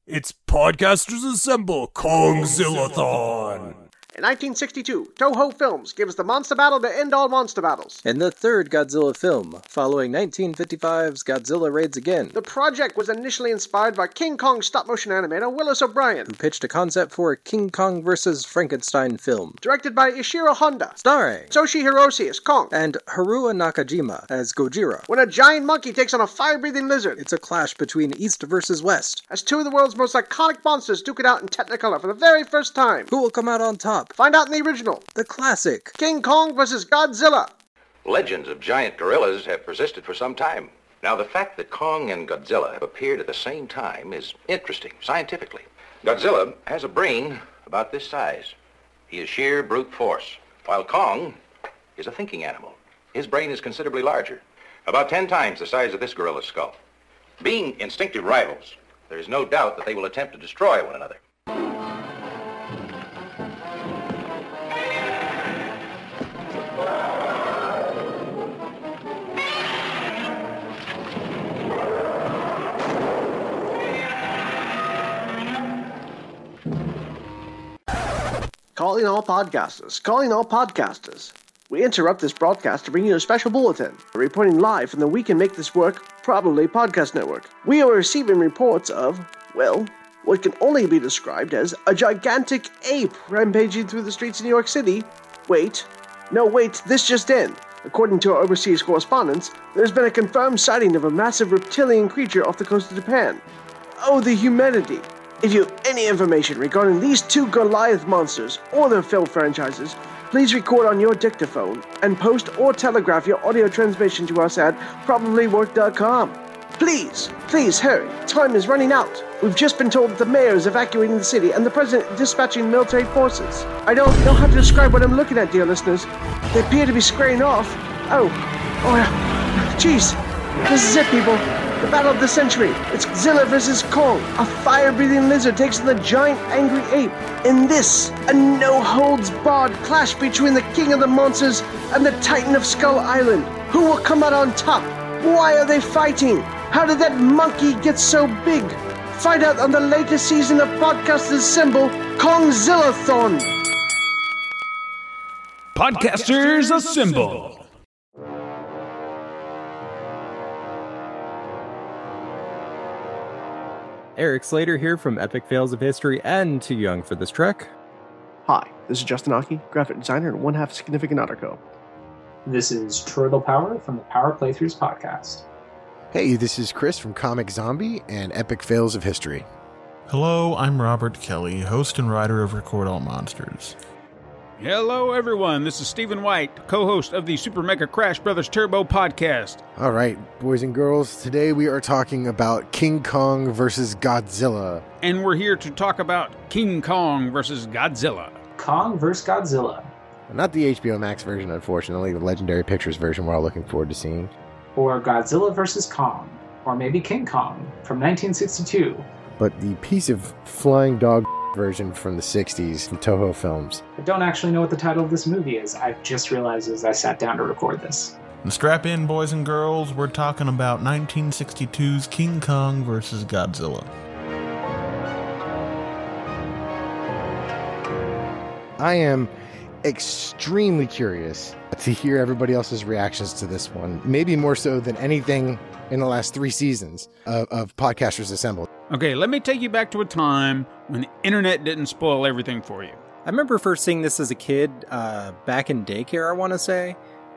It's Podcasters Assemble Kongzillathon! In 1962, Toho Films gave us the monster battle to end all monster battles. In the third Godzilla film, following 1955's Godzilla Raids Again. The project was initially inspired by King Kong stop-motion animator Willis O'Brien, who pitched a concept for a King Kong vs. Frankenstein film. Directed by Ishiro Honda. Starring Toshi Hirose as Kong. And Haruo Nakajima as Gojira. When a giant monkey takes on a fire-breathing lizard. It's a clash between East versus West, as two of the world's most iconic monsters duke it out in Technicolor for the very first time. Who will come out on top? Find out in the original. The classic. King Kong vs. Godzilla. Legends of giant gorillas have persisted for some time. Now, the fact that Kong and Godzilla have appeared at the same time is interesting, scientifically. Godzilla has a brain about this size. He is sheer brute force, while Kong is a thinking animal. His brain is considerably larger, about 10 times the size of this gorilla's skull. Being instinctive rivals, there is no doubt that they will attempt to destroy one another. Calling all podcasters. We interrupt this broadcast to bring you a special bulletin, reporting live from the We Can Make This Work, probably podcast network. We are receiving reports of, well, what can only be described as a gigantic ape rampaging through the streets of New York City. Wait, this just in. According to our overseas correspondents, there's been a confirmed sighting of a massive reptilian creature off the coast of Japan. Oh, the humanity. If you have any information regarding these two Goliath monsters or their film franchises, please record on your dictaphone and post or telegraph your audio transmission to us at probablywork.com. Please hurry. Time is running out. We've just been told that the mayor is evacuating the city and the president dispatching military forces. I don't know how to describe what I'm looking at, dear listeners. They appear to be squaring off. Jeez. This is it, people. The battle of the century. It's Godzilla vs. Kong. A fire-breathing lizard takes on the giant angry ape. In this, a no-holds-barred clash between the king of the monsters and the titan of Skull Island. Who will come out on top? Why are they fighting? How did that monkey get so big? Find out on the latest season of Podcasters Assemble, Kongzillathon. Podcasters Assemble! Eric Slater here from Epic Fails of History and Too Young for This Trek. Hi, this is Justin Aki, graphic designer and one-half Significant Article. This is Turtle Power from the Power Playthroughs podcast. Hey, this is Chris from Comic Zombie and Epic Fails of History. Hello, I'm Robert Kelly, host and writer of Record All Monsters. Hello, everyone. This is Stephen White, co-host of the Super Mega Crash Brothers Turbo podcast. All right, boys and girls, today we are talking about King Kong versus Godzilla. And we're here to talk about King Kong versus Godzilla. Kong versus Godzilla. Not the HBO Max version, unfortunately, the Legendary Pictures version we're all looking forward to seeing. Or Godzilla versus Kong. Or maybe King Kong from 1962. But the piece of flying dog version from the 60s from Toho Films. I don't actually know what the title of this movie is. I just realized as I sat down to record this. And strap in, boys and girls, we're talking about 1962's King Kong vs. Godzilla. I am extremely curious to hear everybody else's reactions to this one. Maybe more so than anything in the last 3 seasons of Podcasters Assembled. Okay, let me take you back to a time when the internet didn't spoil everything for you. I remember first seeing this as a kid, back in daycare, I want to say,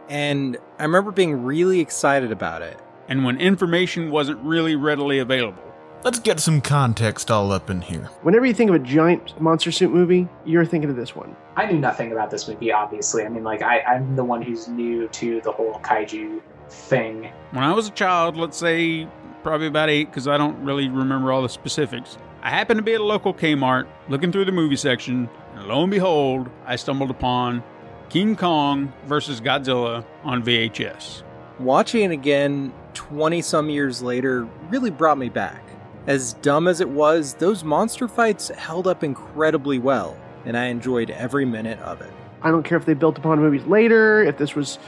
and I remember being really excited about it. And when information wasn't really readily available. Let's get some context all up in here. Whenever you think of a giant monster suit movie, you're thinking of this one. I knew nothing about this movie, obviously. I mean, I'm the one who's new to the whole kaiju thing. When I was a child, let's say probably about 8, because I don't really remember all the specifics, I happened to be at a local Kmart looking through the movie section, and lo and behold, I stumbled upon King Kong vs. Godzilla on VHS. Watching it again 20-some years later really brought me back. As dumb as it was, those monster fights held up incredibly well, and I enjoyed every minute of it. I don't care if they built upon movies later, if this was,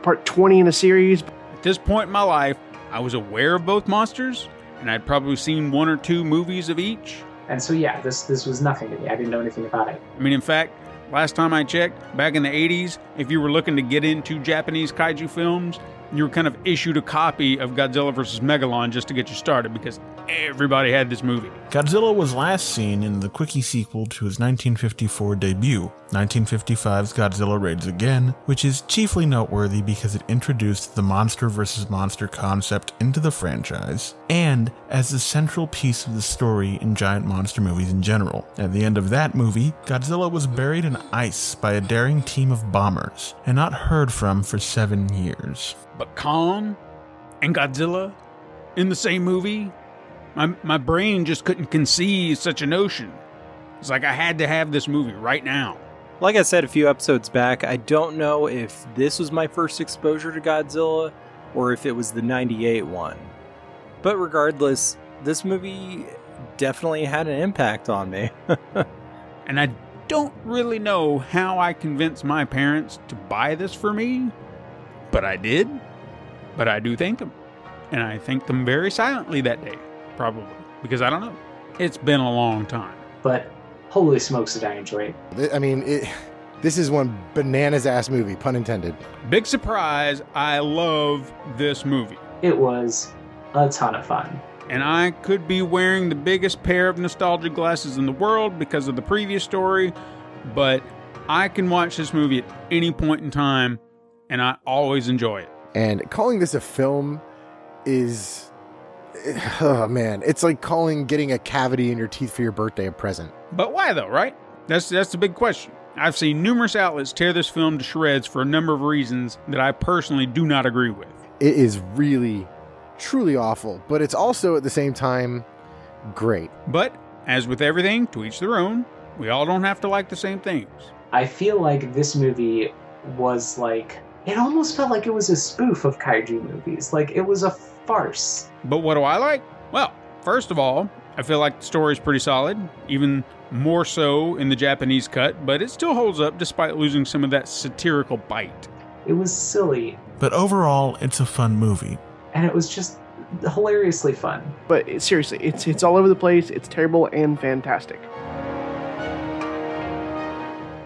part 20 in a series. At this point in my life, I was aware of both monsters, and I'd probably seen 1 or 2 movies of each. And so, yeah, this was nothing to me. I didn't know anything about it. I mean, in fact, last time I checked, back in the 80s, if you were looking to get into Japanese kaiju films, you were kind of issued a copy of Godzilla vs. Megalon just to get you started, because everybody had this movie. Godzilla was last seen in the quickie sequel to his 1954 debut, 1955's Godzilla Raids Again, which is chiefly noteworthy because it introduced the monster versus monster concept into the franchise, and as the central piece of the story in giant monster movies in general. At the end of that movie, Godzilla was buried in ice by a daring team of bombers, and not heard from for 7 years. But Kong and Godzilla in the same movie? My brain just couldn't conceive such a notion. It's like I had to have this movie right now. Like I said a few episodes back, I don't know if this was my first exposure to Godzilla or if it was the 98 one. But regardless, this movie definitely had an impact on me. And I don't really know how I convinced my parents to buy this for me, but I did. But I do thank them. And I thanked them very silently that day, probably. Because I don't know. It's been a long time. But holy smokes did I enjoy it. I mean, this is one bananas-ass movie, pun intended. Big surprise, I love this movie. It was a ton of fun. And I could be wearing the biggest pair of nostalgia glasses in the world because of the previous story, but I can watch this movie at any point in time, and I always enjoy it. And calling this a film is, oh man, it's like getting a cavity in your teeth for your birthday a present. But why though, right? That's the big question. I've seen numerous outlets tear this film to shreds for a number of reasons that I personally do not agree with. It is really, truly awful, but it's also at the same time great. But as with everything, to each their own. We all don't have to like the same things. I feel like this movie was like, it almost felt like it was a spoof of kaiju movies. Like, it was a farce. But what do I like? Well, first of all, I feel like the story's pretty solid, even more so in the Japanese cut, but it still holds up despite losing some of that satirical bite. It was silly. But overall, it's a fun movie. And it was just hilariously fun. But seriously, it's all over the place. It's terrible and fantastic.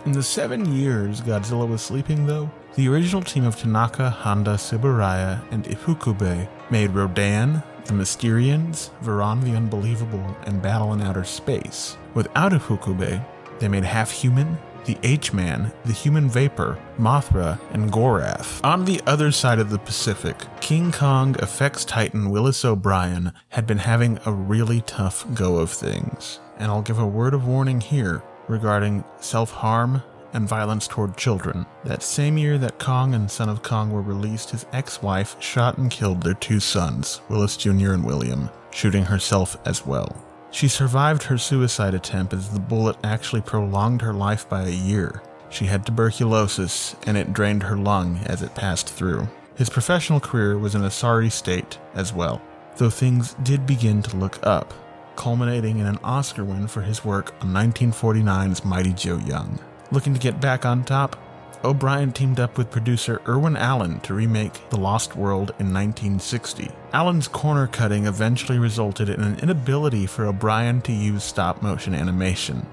In the 7 years Godzilla was sleeping, though, the original team of Tanaka, Honda, Tsuburaya, and Ifukube made Rodan, The Mysterians, Varan the Unbelievable, and Battle in Outer Space. Without Ifukube, they made Half-Human, the H-Man, the Human Vapor, Mothra, and Gorath. On the other side of the Pacific, King Kong effects titan Willis O'Brien had been having a really tough go of things. And I'll give a word of warning here regarding self-harm and violence toward children. That same year that Kong and Son of Kong were released, his ex-wife shot and killed their 2 sons, Willis Jr. and William, shooting herself as well. She survived her suicide attempt as the bullet actually prolonged her life by a year. She had tuberculosis, and it drained her lung as it passed through. His professional career was in a sorry state as well, though things did begin to look up, culminating in an Oscar win for his work on 1949's Mighty Joe Young. Looking to get back on top, O'Brien teamed up with producer Irwin Allen to remake The Lost World in 1960. Allen's corner cutting eventually resulted in an inability for O'Brien to use stop-motion animation,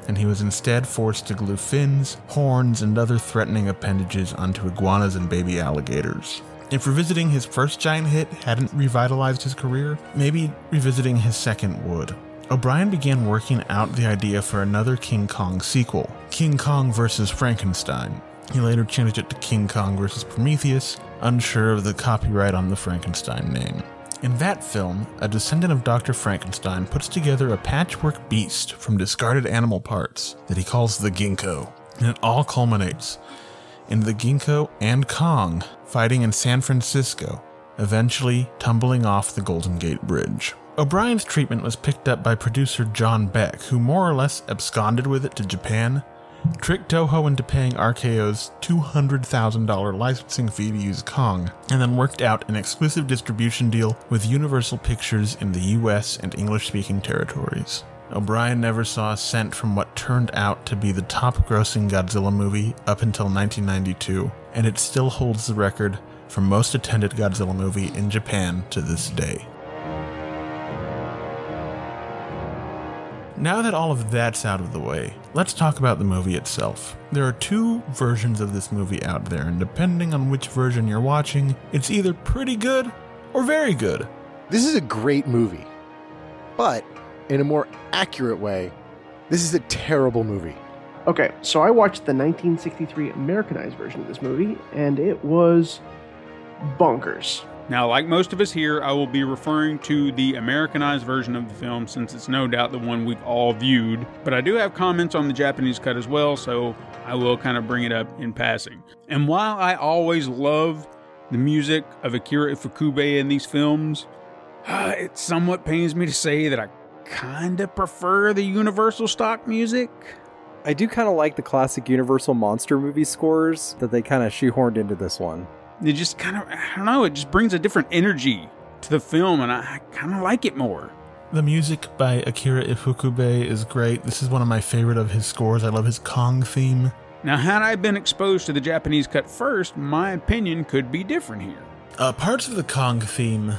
and he was instead forced to glue fins, horns, and other threatening appendages onto iguanas and baby alligators. If revisiting his first giant hit hadn't revitalized his career, maybe revisiting his second would. O'Brien began working out the idea for another King Kong sequel, King Kong vs. Frankenstein. He later changed it to King Kong vs. Prometheus, unsure of the copyright on the Frankenstein name. In that film, a descendant of Dr. Frankenstein puts together a patchwork beast from discarded animal parts that he calls the Ginkgo, and it all culminates in the Ginkgo and Kong fighting in San Francisco, eventually tumbling off the Golden Gate Bridge. O'Brien's treatment was picked up by producer John Beck, who more or less absconded with it to Japan, tricked Toho into paying RKO's $200,000 licensing fee to use Kong, and then worked out an exclusive distribution deal with Universal Pictures in the US and English-speaking territories. O'Brien never saw a cent from what turned out to be the top-grossing Godzilla movie up until 1992, and it still holds the record for most attended Godzilla movie in Japan to this day. Now that all of that's out of the way, let's talk about the movie itself. There are two versions of this movie out there, and depending on which version you're watching, it's either pretty good or very good. This is a great movie, but in a more accurate way, this is a terrible movie. Okay, so I watched the 1963 Americanized version of this movie, and it was bonkers. Now, like most of us here, I will be referring to the Americanized version of the film since it's no doubt the one we've all viewed. But I do have comments on the Japanese cut as well, so I will kind of bring it up in passing. And while I always love the music of Akira Ifukube in these films, it somewhat pains me to say that I kind of prefer the Universal stock music. I do kind of like the classic Universal monster movie scores that they kind of shoehorned into this one. It just kind of, I don't know, it just brings a different energy to the film, and I kind of like it more. The music by Akira Ifukube is great. This is one of my favorite of his scores. I love his Kong theme. Now, had I been exposed to the Japanese cut first, my opinion could be different here. Parts of the Kong theme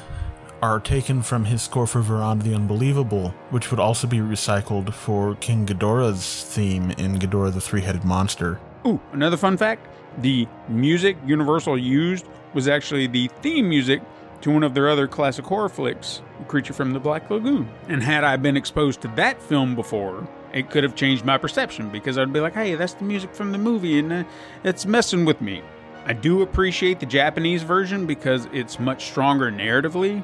are taken from his score for Varan the Unbelievable, which would also be recycled for King Ghidorah's theme in Ghidorah the Three-Headed Monster. Ooh, another fun fact. The music Universal used was actually the theme music to one of their other classic horror flicks, Creature from the Black Lagoon. And had I been exposed to that film before, it could have changed my perception, because I'd be like, hey, that's the music from the movie, and it's messing with me. I do appreciate the Japanese version because it's much stronger narratively,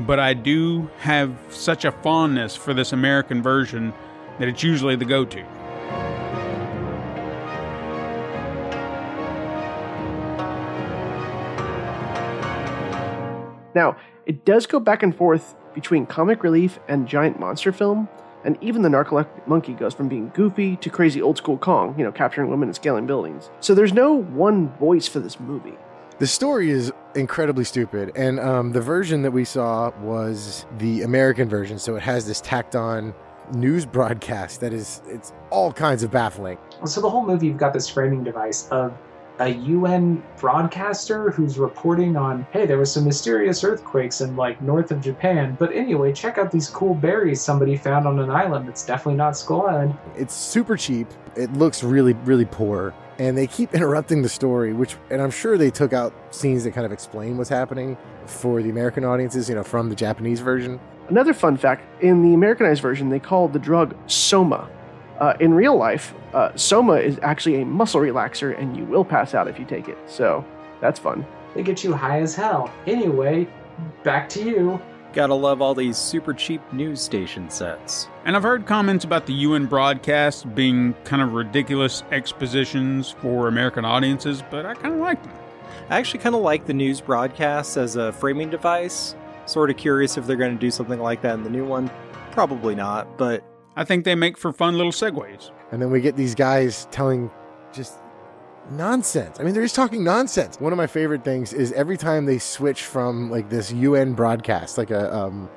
but I do have such a fondness for this American version that it's usually the go-to. Now, it does go back and forth between comic relief and giant monster film, and even the narcoleptic monkey goes from being goofy to crazy old school Kong, capturing women and scaling buildings. So there's no one voice for this movie. The story is incredibly stupid, and the version that we saw was the American version, so it has this tacked on news broadcast it's all kinds of baffling. So the whole movie, you've got this framing device of a UN broadcaster who's reporting on, hey, there was some mysterious earthquakes in north of Japan, but anyway, check out these cool berries somebody found on an island that's definitely not Skull Island. It's super cheap. It looks really, really poor. And they keep interrupting the story, and I'm sure they took out scenes that kind of explain what's happening for the American audiences, from the Japanese version. Another fun fact, in the Americanized version, they call the drug Soma. In real life, Soma is actually a muscle relaxer, and you will pass out if you take it. So that's fun. They get you high as hell. Anyway, back to you. Gotta love all these super cheap news station sets. And I've heard comments about the UN broadcast being kind of ridiculous expositions for American audiences, but I kind of like them. I actually kind of like the news broadcasts as a framing device. Sort of curious if they're going to do something like that in the new one. Probably not, but I think they make for fun little segues. And then we get these guys telling just nonsense. I mean, they're just talking nonsense. One of my favorite things is every time they switch from this UN broadcast, I'm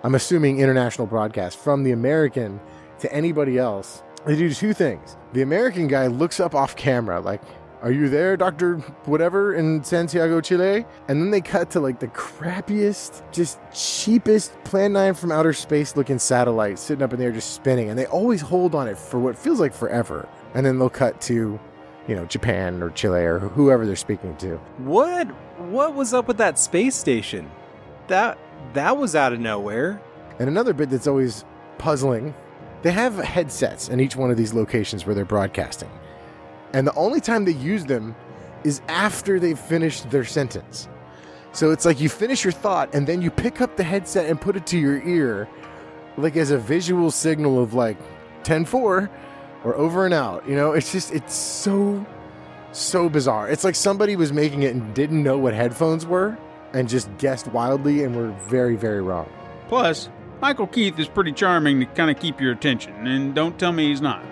assuming international broadcast, from the American to anybody else, they do two things. The American guy looks up off camera, are you there, Dr. Whatever in Santiago, Chile? And then they cut to the crappiest, just cheapest Plan 9 from outer space looking satellite sitting up in there just spinning. And they always hold on it for what feels like forever. And then they'll cut to, Japan or Chile or whoever they're speaking to. What was up with that space station? That was out of nowhere. And another bit that's always puzzling, they have headsets in each one of these locations where they're broadcasting. And the only time they use them is after they've finished their sentence. So it's you finish your thought and then you pick up the headset and put it to your ear, as a visual signal of 10-4 or over and out. It's so bizarre. It's like somebody was making it and didn't know what headphones were and just guessed wildly and were very, very wrong. Plus, Michael Keith is pretty charming to kind of keep your attention, and don't tell me he's not.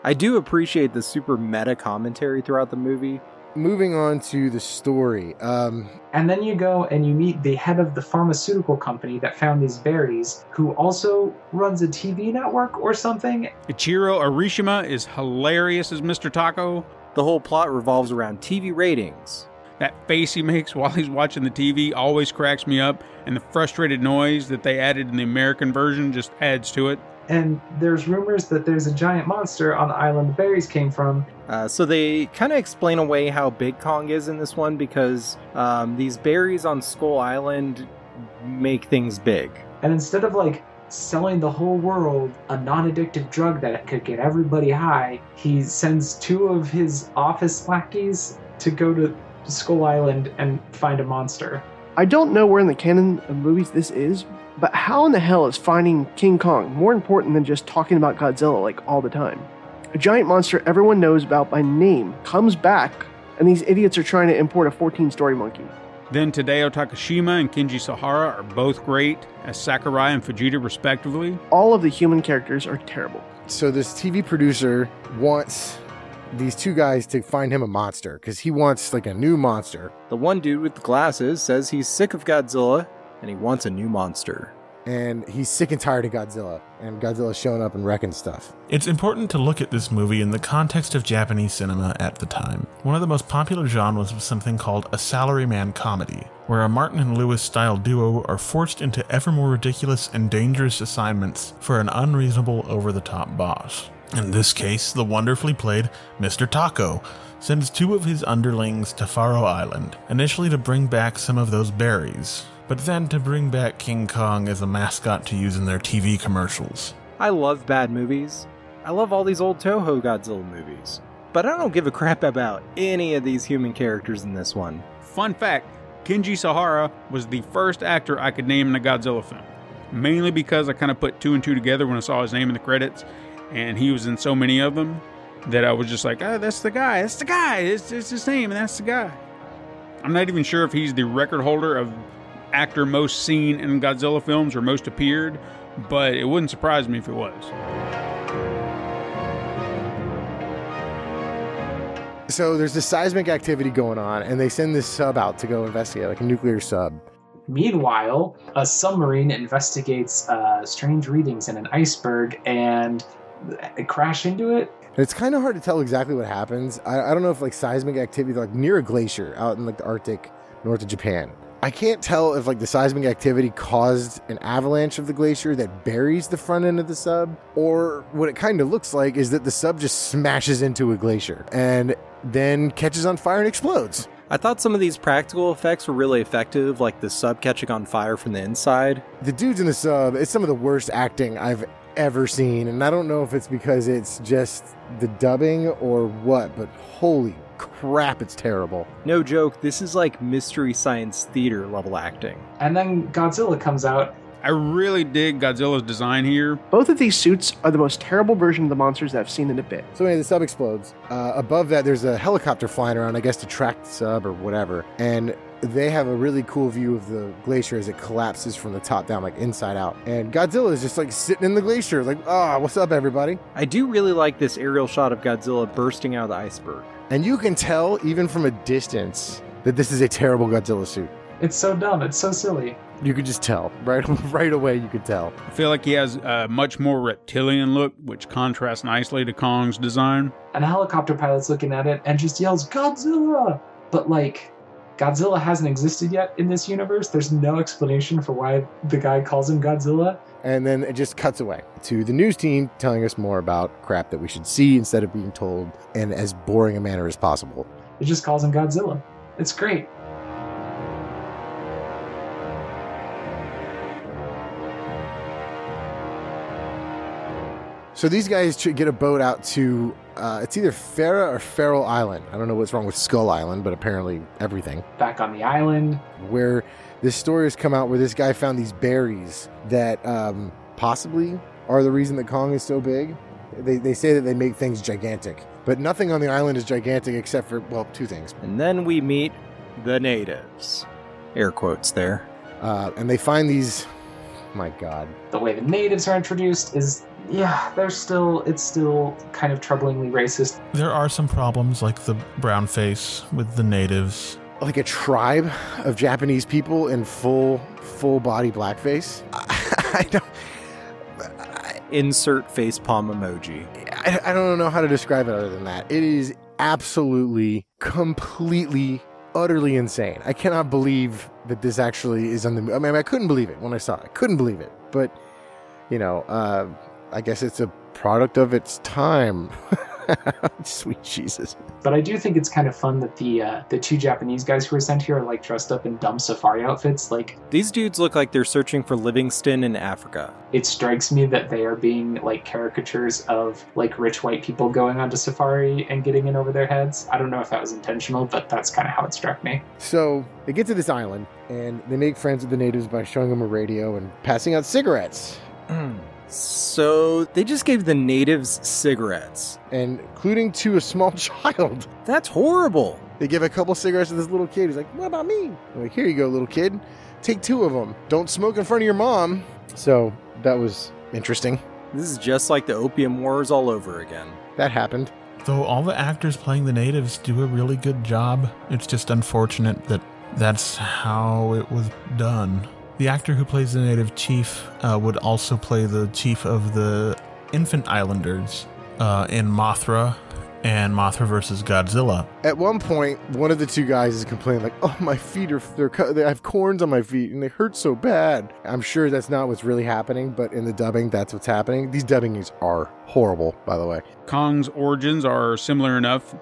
I do appreciate the super meta commentary throughout the movie. Moving on to the story. And then you go and you meet the head of the pharmaceutical company that found these berries, who also runs a TV network or something. Ichiro Arishima is hilarious as Mr. Taco. The whole plot revolves around TV ratings. That face he makes while he's watching the TV always cracks me up, and the frustrated noise that they added in the American version just adds to it. And there's rumors that there's a giant monster on the island the berries came from. So they kind of explain away how big Kong is in this one because these berries on Skull Island make things big. And instead of like selling the whole world a non-addictive drug that could get everybody high, he sends 2 of his office lackeys to go to Skull Island and find a monster. I don't know where in the canon of movies this is, but how in the hell is finding King Kong more important than just talking about Godzilla like all the time? A giant monster everyone knows about by name comes back, and these idiots are trying to import a 14-story monkey. Then Tadao Takashima and Kenji Sahara are both great as Sakurai and Fujita respectively. All of the human characters are terrible. So this TV producer wants these 2 guys to find him a monster because he wants like a new monster. The one dude with the glasses says he's sick of Godzilla and he wants a new monster. And he's sick and tired of Godzilla, and Godzilla's showing up and wrecking stuff. It's important to look at this movie in the context of Japanese cinema at the time. One of the most popular genres was something called a salaryman comedy, where a Martin and Lewis style duo are forced into ever more ridiculous and dangerous assignments for an unreasonable over-the-top boss. In this case, the wonderfully played Mr. Taco sends 2 of his underlings to Faro Island, initially to bring back some of those berries, but then to bring back King Kong as a mascot to use in their TV commercials. I love bad movies. I love all these old Toho Godzilla movies. But I don't give a crap about any of these human characters in this one. Fun fact, Kenji Sahara was the first actor I could name in a Godzilla film. Mainly because I kind of put 2 and 2 together when I saw his name in the credits, and he was in so many of them that I was just like, oh, that's the guy, it's his name, and that's the guy. I'm not even sure if he's the record holder of actor most seen in Godzilla films or most appeared, but it wouldn't surprise me if it was. So there's this seismic activity going on, and they send this sub out to go investigate, like a nuclear sub. Meanwhile, a submarine investigates strange readings in an iceberg and crash into it. And it's kind of hard to tell exactly what happens. I don't know if like seismic activity, like near a glacier out in like the Arctic, north of Japan. I can't tell if like the seismic activity caused an avalanche of the glacier that buries the front end of the sub, or what it kind of looks like is that the sub just smashes into a glacier and then catches on fire and explodes. I thought some of these practical effects were really effective, like the sub catching on fire from the inside. The dudes in the sub, it's some of the worst acting I've ever seen, and I don't know if it's because it's just the dubbing or what, but holy crap, it's terrible. No joke, this is like Mystery Science Theater level acting. And then Godzilla comes out. I really dig Godzilla's design here. Both of these suits are the most terrible version of the monsters that I've seen in a bit. So anyway, the sub explodes. Above that, there's a helicopter flying around, I guess to track the sub or whatever, and they have a really cool view of the glacier as it collapses from the top down, like inside out. And Godzilla is just like sitting in the glacier, like, what's up, everybody? I do really like this aerial shot of Godzilla bursting out of the iceberg. And you can tell, even from a distance, that this is a terrible Godzilla suit. It's so dumb. It's so silly. You could just tell. Right away, you could tell. I feel like he has a much more reptilian look, which contrasts nicely to Kong's design. And a helicopter pilot's looking at it and just yells, Godzilla! But like, Godzilla hasn't existed yet in this universe. There's no explanation for why the guy calls him Godzilla. And then it just cuts away to the news team telling us more about crap that we should see instead of being told in as boring a manner as possible. It just calls him Godzilla. It's great. So these guys get a boat out to, it's either Farah or Feral Island. I don't know what's wrong with Skull Island, but apparently everything. Back on the island. Where this story has come out where this guy found these berries that possibly are the reason that Kong is so big. They say that they make things gigantic. But nothing on the island is gigantic except for, well, 2 things. And then we meet the natives. Air quotes there. And they find these, my God. The way the natives are introduced is, it's still kind of troublingly racist. There are some problems like the brown face with the natives. Like a tribe of Japanese people in full body blackface. I don't... Insert facepalm emoji. I don't know how to describe it other than that. It is absolutely, completely utterly insane. I cannot believe that this actually is on the... I mean, I couldn't believe it when I saw it. I couldn't believe it. But, you know, I guess it's a product of its time. Sweet Jesus. But I do think it's kind of fun that the two Japanese guys who were sent here are like dressed up in dumb safari outfits. Like, these dudes look like they're searching for Livingston in Africa. It strikes me that they are being like caricatures of like rich white people going onto safari and getting in over their heads. I don't know if that was intentional, but that's kind of how it struck me. So they get to this island and they make friends with the natives by showing them a radio and passing out cigarettes. So they just gave the natives cigarettes. And including to a small child. That's horrible. They give a couple cigarettes to this little kid. He's like, what about me? I'm like, here you go, little kid. Take 2 of them. Don't smoke in front of your mom. So that was interesting. This is just like the Opium Wars all over again. That happened. Though all the actors playing the natives do a really good job, it's just unfortunate that that's how it was done. The actor who plays the native chief would also play the chief of the infant islanders in Mothra and Mothra vs. Godzilla. At one point, one of the 2 guys is complaining like, oh, my feet I have corns on my feet and they hurt so bad. I'm sure that's not what's really happening, but in the dubbing, that's what's happening. These dubbings are horrible, by the way. Kong's origins are similar enough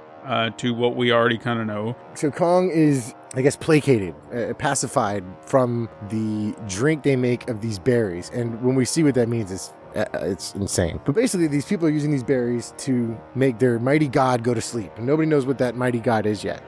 to what we already kind of know. So Kong is, I guess, placated, pacified from the drink they make of these berries. And when we see what that means, it's insane. But basically, these people are using these berries to make their mighty god go to sleep. And nobody knows what that mighty god is yet.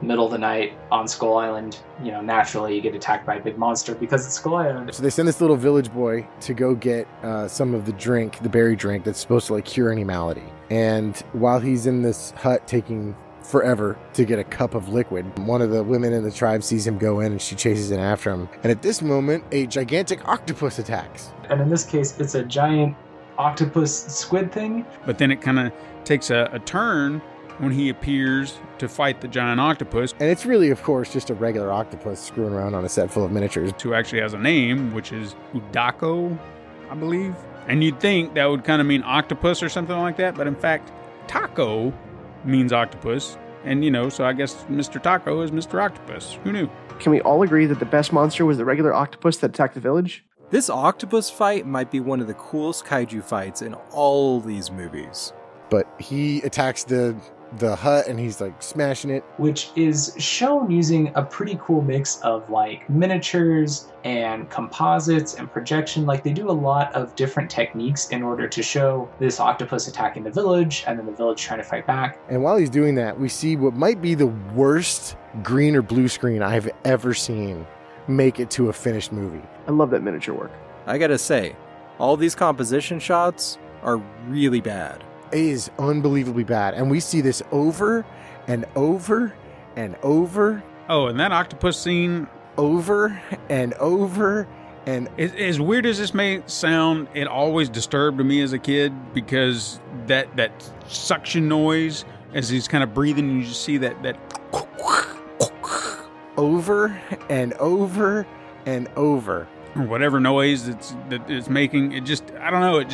Middle of the night on Skull Island, you know, naturally you get attacked by a big monster because it's Skull Island. So they send this little village boy to go get some of the drink, the berry drink that's supposed to like cure any malady. And while he's in this hut taking forever to get a cup of liquid, one of the women in the tribe sees him go in and she chases in after him. And at this moment, a gigantic octopus attacks. And in this case, it's a giant octopus squid thing. But then it kind of takes a turn when he appears to fight the giant octopus. And it's really, of course, just a regular octopus screwing around on a set full of miniatures. Who actually has a name, which is Udako, I believe. And you'd think that would kind of mean octopus or something like that, but in fact, taco means octopus. And, you know, so I guess Mr. Taco is Mr. Octopus. Who knew? Can we all agree that the best monster was the regular octopus that attacked the village? This octopus fight might be one of the coolest kaiju fights in all these movies. But he attacks the hut and he's like smashing it. Which is shown using a pretty cool mix of like miniatures and composites and projection. Like they do a lot of different techniques in order to show this octopus attacking the village and then the village trying to fight back. And while he's doing that, we see what might be the worst green or blue screen I've ever seen make it to a finished movie. I love that miniature work. I gotta say, all these composition shots are really bad. It is unbelievably bad. And we see this over and over and over. Oh, and that octopus scene. Over and over and... As weird as this may sound, it always disturbed me as a kid because that suction noise as he's kind of breathing, you just see that over and over and over. Or whatever noise that it's making. It just, I don't know, it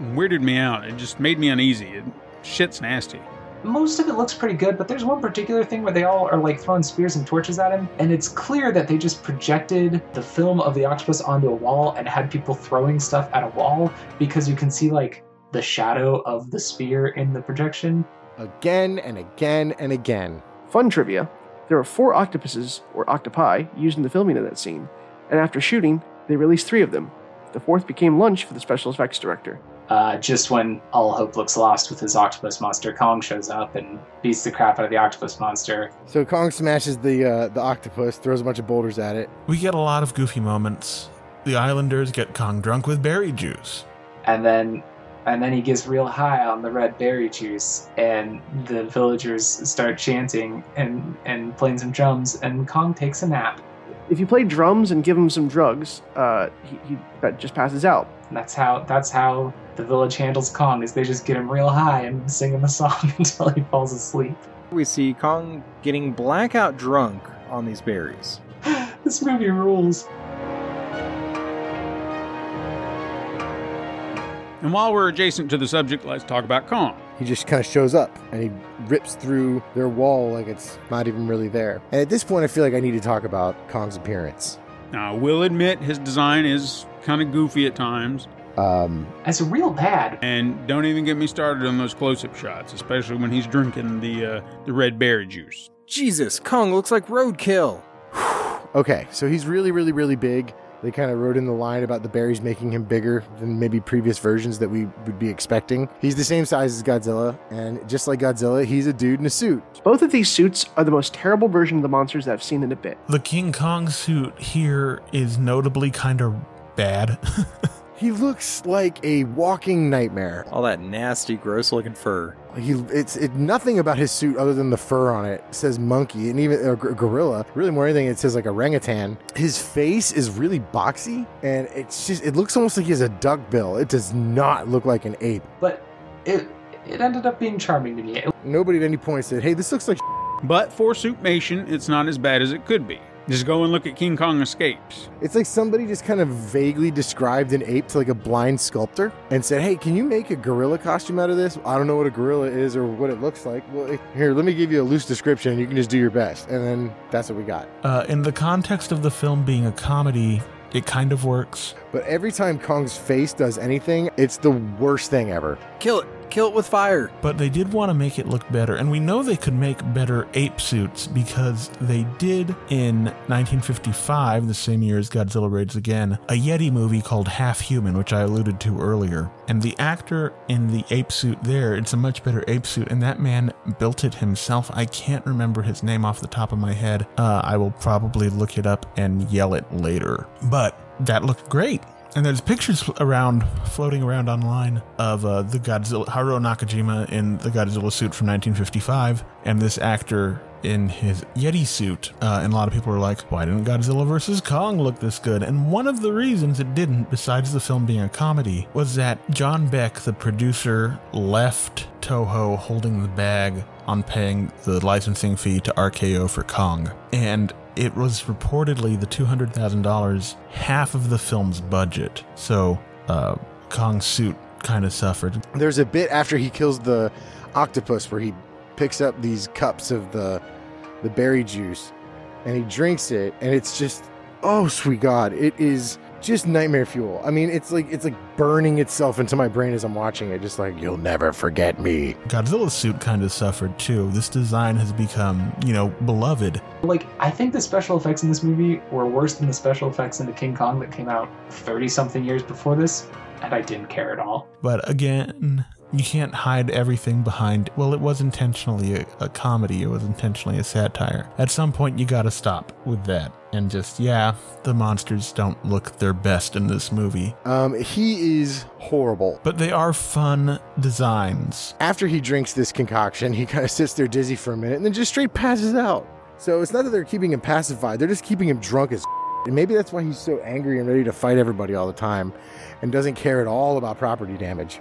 weirded me out. It just made me uneasy. Shit's nasty. Most of it looks pretty good, but there's one particular thing where they all are like throwing spears and torches at him, and it's clear that they just projected the film of the octopus onto a wall and had people throwing stuff at a wall because you can see like the shadow of the spear in the projection. Again and again and again. Fun trivia. There were 4 octopuses, or octopi, used in the filming of that scene, and after shooting, they released 3 of them. The 4th became lunch for the special effects director. Just when all hope looks lost with his octopus monster, Kong shows up and beats the crap out of the octopus monster. So Kong smashes the octopus, throws a bunch of boulders at it. We get a lot of goofy moments. The islanders get Kong drunk with berry juice. And then he gets real high on the red berry juice, and the villagers start chanting and playing some drums, and Kong takes a nap. If you play drums and give him some drugs, he just passes out. And that's how the village handles Kong, is they just get him real high and sing him a song until he falls asleep. We see Kong getting blackout drunk on these berries. This movie rules. And while we're adjacent to the subject, let's talk about Kong. He just kind of shows up and he rips through their wall like it's not even really there. And at this point, I feel like I need to talk about Kong's appearance. Now, I will admit his design is kind of goofy at times. It's real bad. And don't even get me started on those close-up shots, especially when he's drinking the red berry juice. Jesus, Kong looks like roadkill. Okay, so he's really, really, really big. They kind of wrote in the line about the berries making him bigger than maybe previous versions that we would be expecting. He's the same size as Godzilla, and just like Godzilla, he's a dude in a suit. Both of these suits are the most terrible version of the monsters that I've seen in a bit. The King Kong suit here is notably kind of bad. He looks like a walking nightmare. All that nasty, gross-looking fur. It's nothing about his suit other than the fur on it says monkey, and even a gorilla. Really, more anything, it says like orangutan. His face is really boxy, and it looks almost like he has a duck bill. It does not look like an ape. But it ended up being charming to me. Nobody at any point said, "Hey, this looks like." But for Suitmation, it's not as bad as it could be. Just go and look at King Kong Escapes. It's like somebody just kind of vaguely described an ape to like a blind sculptor and said, "Hey, can you make a gorilla costume out of this? I don't know what a gorilla is or what it looks like. Well, here, let me give you a loose description. You can just do your best." And then that's what we got. In the context of the film being a comedy, it kind of works. But every time Kong's face does anything, it's the worst thing ever. Kill it. Kill it with fire. But they did want to make it look better, and we know they could make better ape suits because they did in 1955, the same year as Godzilla Raids Again, a Yeti movie called Half Human, which I alluded to earlier. And the actor in the ape suit there, it's a much better ape suit, and that man built it himself. I can't remember his name off the top of my head. I will probably look it up and yell it later. But that looked great. And there's pictures floating around online of the Godzilla, Haruo Nakajima in the Godzilla suit from 1955, and this actor in his Yeti suit. And a lot of people were like, why didn't Godzilla vs. Kong look this good? And one of the reasons it didn't, besides the film being a comedy, was that John Beck, the producer, left Toho holding the bag on paying the licensing fee to RKO for Kong. And it was reportedly the $200,000, half of the film's budget. So Kong's suit kind of suffered. There's a bit after he kills the octopus where he picks up these cups of the berry juice and he drinks it, and it's just, oh sweet God, it is just nightmare fuel. I mean, it's like burning itself into my brain as I'm watching it, just like, you'll never forget me. Godzilla's suit kind of suffered too. This design has become, beloved. Like, I think the special effects in this movie were worse than the special effects in the King Kong that came out 30-something years before this, and I didn't care at all. But again, you can't hide everything behind, well, it was intentionally a comedy, it was intentionally a satire. At some point, you gotta stop with that. And just, the monsters don't look their best in this movie. He is horrible. But they are fun designs. After he drinks this concoction, he kind of sits there dizzy for a minute and then just straight passes out. So it's not that they're keeping him pacified, they're just keeping him drunk as and maybe that's why he's so angry and ready to fight everybody all the time and doesn't care at all about property damage.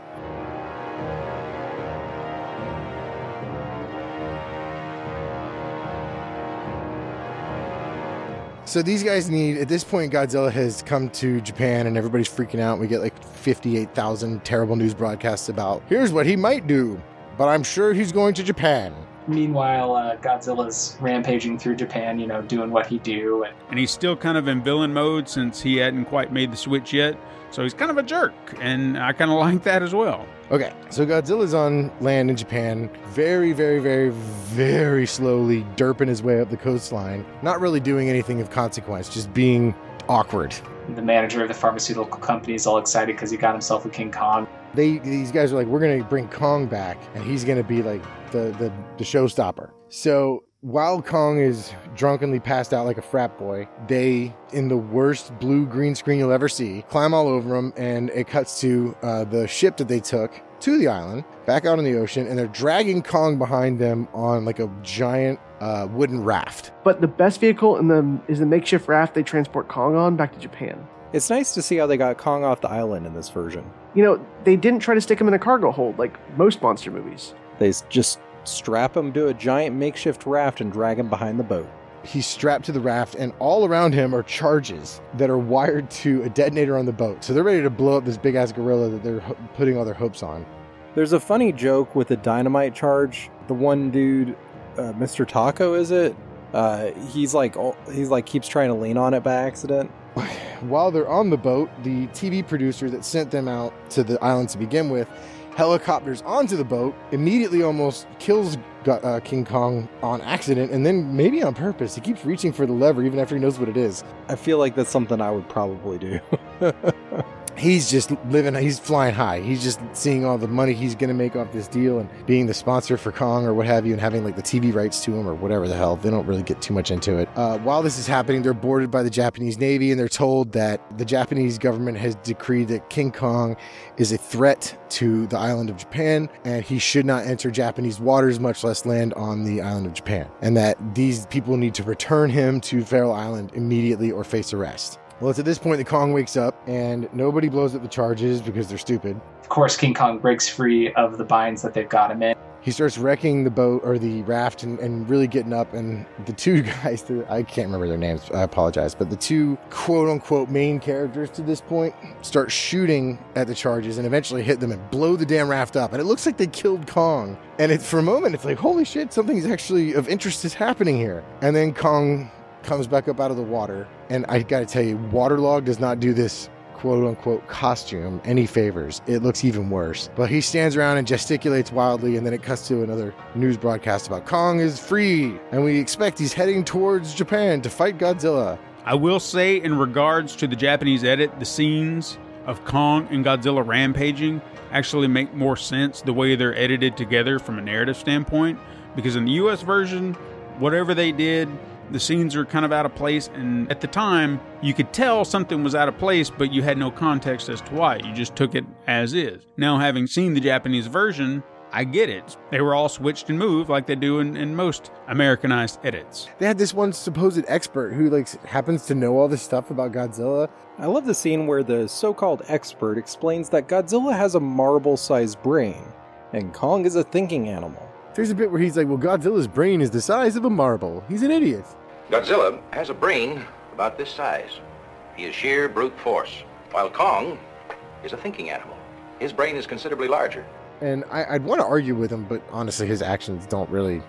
So these guys at this point, Godzilla has come to Japan and everybody's freaking out. We get like 58,000 terrible news broadcasts about, here's what he might do, but I'm sure he's going to Japan. Meanwhile, Godzilla's rampaging through Japan, doing what he do. And he's still kind of in villain mode since he hadn't quite made the switch yet. So he's kind of a jerk, and I kind of like that as well. Okay, so Godzilla's on land in Japan, very, very, very, very slowly derping his way up the coastline, not really doing anything of consequence, just being awkward. The manager of the pharmaceutical company is all excited because he got himself a King Kong. These guys are like, we're going to bring Kong back, and he's going to be like the showstopper. So while Kong is drunkenly passed out like a frat boy, they, in the worst blue green screen you'll ever see, climb all over him, and it cuts to the ship that they took to the island, back out in the ocean, and they're dragging Kong behind them on like a giant wooden raft. But the best vehicle is the makeshift raft they transport Kong on back to Japan. It's nice to see how they got Kong off the island in this version. They didn't try to stick him in a cargo hold like most monster movies. They just strap him to a giant makeshift raft and drag him behind the boat. He's strapped to the raft, and all around him are charges that are wired to a detonator on the boat. So they're ready to blow up this big-ass gorilla that they're putting all their hopes on. There's a funny joke with the dynamite charge. The one dude, Mr. Taco, is it? He's like keeps trying to lean on it by accident. While they're on the boat, the TV producer that sent them out to the island to begin with helicopters onto the boat, immediately almost kills King Kong on accident, and then maybe on purpose. He keeps reaching for the lever even after he knows what it is. I feel like that's something I would probably do. He's just living, he's flying high. He's just seeing all the money he's going to make off this deal and being the sponsor for Kong or what have you, and having like the TV rights to him or whatever the hell. They don't really get too much into it. While this is happening, they're boarded by the Japanese Navy, and they're told that the Japanese government has decreed that King Kong is a threat to the island of Japan, and he should not enter Japanese waters, much less land on the island of Japan, and that these people need to return him to Faroe Island immediately or face arrest. Well, it's at this point that Kong wakes up, and nobody blows up the charges because they're stupid. Of course, King Kong breaks free of the binds that they've got him in. He starts wrecking the boat or the raft and really getting up, and the two guys, I can't remember their names, I apologize, but the two quote-unquote main characters to this point start shooting at the charges and eventually hit them and blow the damn raft up, and it looks like they killed Kong. And for a moment, it's like, holy shit, something's actually of interest is happening here. And then Kong comes back up out of the water, and I gotta tell you, waterlog does not do this quote-unquote costume any favors. It looks even worse. But he stands around and gesticulates wildly, and then it cuts to another news broadcast about Kong is free, and we expect he's heading towards Japan to fight Godzilla. I will say, in regards to the Japanese edit, the scenes of Kong and Godzilla rampaging actually make more sense the way they're edited together from a narrative standpoint, because in the US version, whatever they did, the scenes are kind of out of place, and at the time, you could tell something was out of place, but you had no context as to why. You just took it as is. Now, having seen the Japanese version, I get it. They were all switched and moved like they do in most Americanized edits. They had this one supposed expert who happens to know all this stuff about Godzilla. I love the scene where the so-called expert explains that Godzilla has a marble-sized brain, and Kong is a thinking animal. There's a bit where he's like, well, Godzilla's brain is the size of a marble. He's an idiot. Godzilla has a brain about this size. He is sheer brute force, while Kong is a thinking animal. His brain is considerably larger. And I'd want to argue with him, but honestly, his actions don't really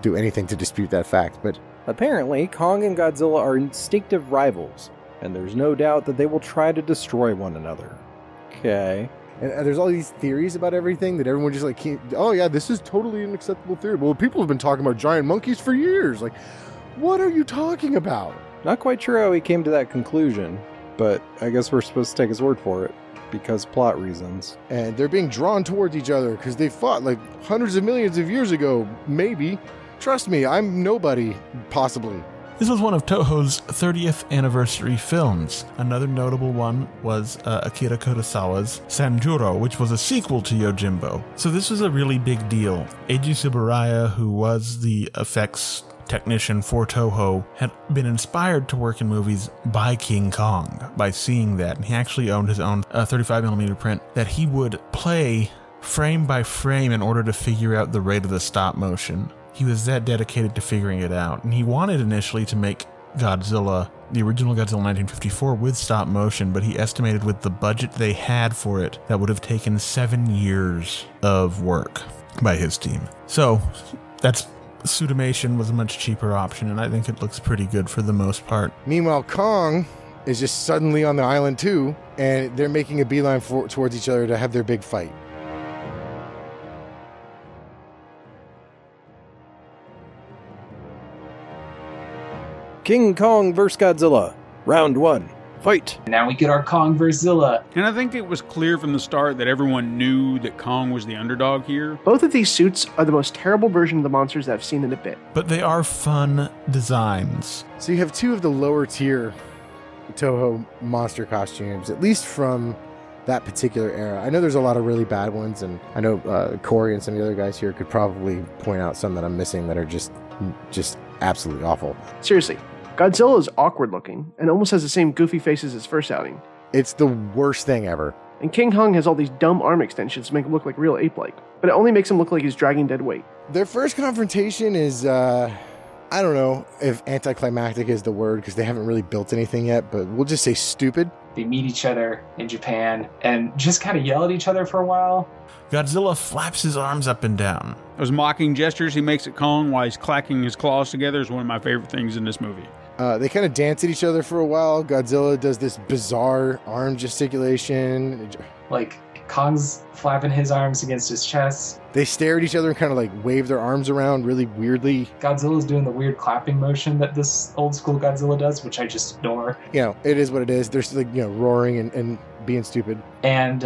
do anything to dispute that fact. But apparently, Kong and Godzilla are instinctive rivals, and there's no doubt that they will try to destroy one another. Okay. And there's all these theories about everything that everyone just oh yeah, this is totally an acceptable theory. Well, people have been talking about giant monkeys for years. Like, what are you talking about? Not quite sure how he came to that conclusion, but I guess we're supposed to take his word for it, because plot reasons. And they're being drawn towards each other because they fought like hundreds of millions of years ago, maybe. Trust me, I'm nobody, possibly. This was one of Toho's 30th anniversary films. Another notable one was Akira Kurosawa's Sanjuro, which was a sequel to Yojimbo. So this was a really big deal. Eiji Tsuburaya, who was the effects technician for Toho, had been inspired to work in movies by King Kong, by seeing that. And he actually owned his own 35mm print that he would play frame by frame in order to figure out the rate of the stop motion. He was that dedicated to figuring it out, and he wanted initially to make Godzilla, the original Godzilla 1954, with stop motion, but he estimated with the budget they had for it, that would have taken 7 years of work by his team. So, Suitimation was a much cheaper option, and I think it looks pretty good for the most part. Meanwhile, Kong is just suddenly on the island too, and they're making a beeline towards each other to have their big fight. King Kong vs. Godzilla. Round 1. Fight! Now we get our Kong vs. Zilla. And I think it was clear from the start that everyone knew that Kong was the underdog here. Both of these suits are the most terrible version of the monsters that I've seen in a bit. But they are fun designs. So you have two of the lower tier Toho monster costumes, at least from that particular era. I know there's a lot of really bad ones, and I know Corey and some of the other guys here could probably point out some that I'm missing that are just absolutely awful. Seriously, Godzilla is awkward looking and almost has the same goofy face as his first outing. It's the worst thing ever. And King Kong has all these dumb arm extensions to make him look like real ape-like, but it only makes him look like he's dragging dead weight. Their first confrontation is, I I don't know if anticlimactic is the word because they haven't really built anything yet, but we'll just say stupid. They meet each other in Japan and just kind of yell at each other for a while. Godzilla flaps his arms up and down. Those mocking gestures he makes at Kong while he's clacking his claws together is one of my favorite things in this movie. They kind of dance at each other for a while. Godzilla does this bizarre arm gesticulation. Like, Kong's flapping his arms against his chest. They stare at each other and kind of like wave their arms around really weirdly. Godzilla's doing the weird clapping motion that this old school Godzilla does, which I just adore. You know, it is what it is. They're still, like, you know, roaring and being stupid. And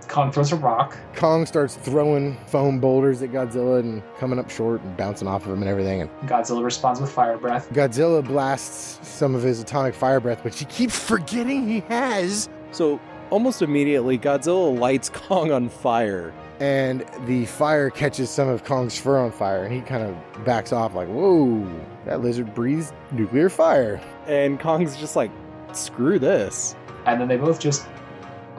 Kong throws a rock. Kong starts throwing foam boulders at Godzilla and coming up short and bouncing off of him and everything. And Godzilla responds with fire breath. Godzilla blasts some of his atomic fire breath, which he keeps forgetting he has. So almost immediately, Godzilla lights Kong on fire. And the fire catches some of Kong's fur on fire, and he kind of backs off like, whoa, that lizard breathes nuclear fire. And Kong's just like, screw this. And then they both just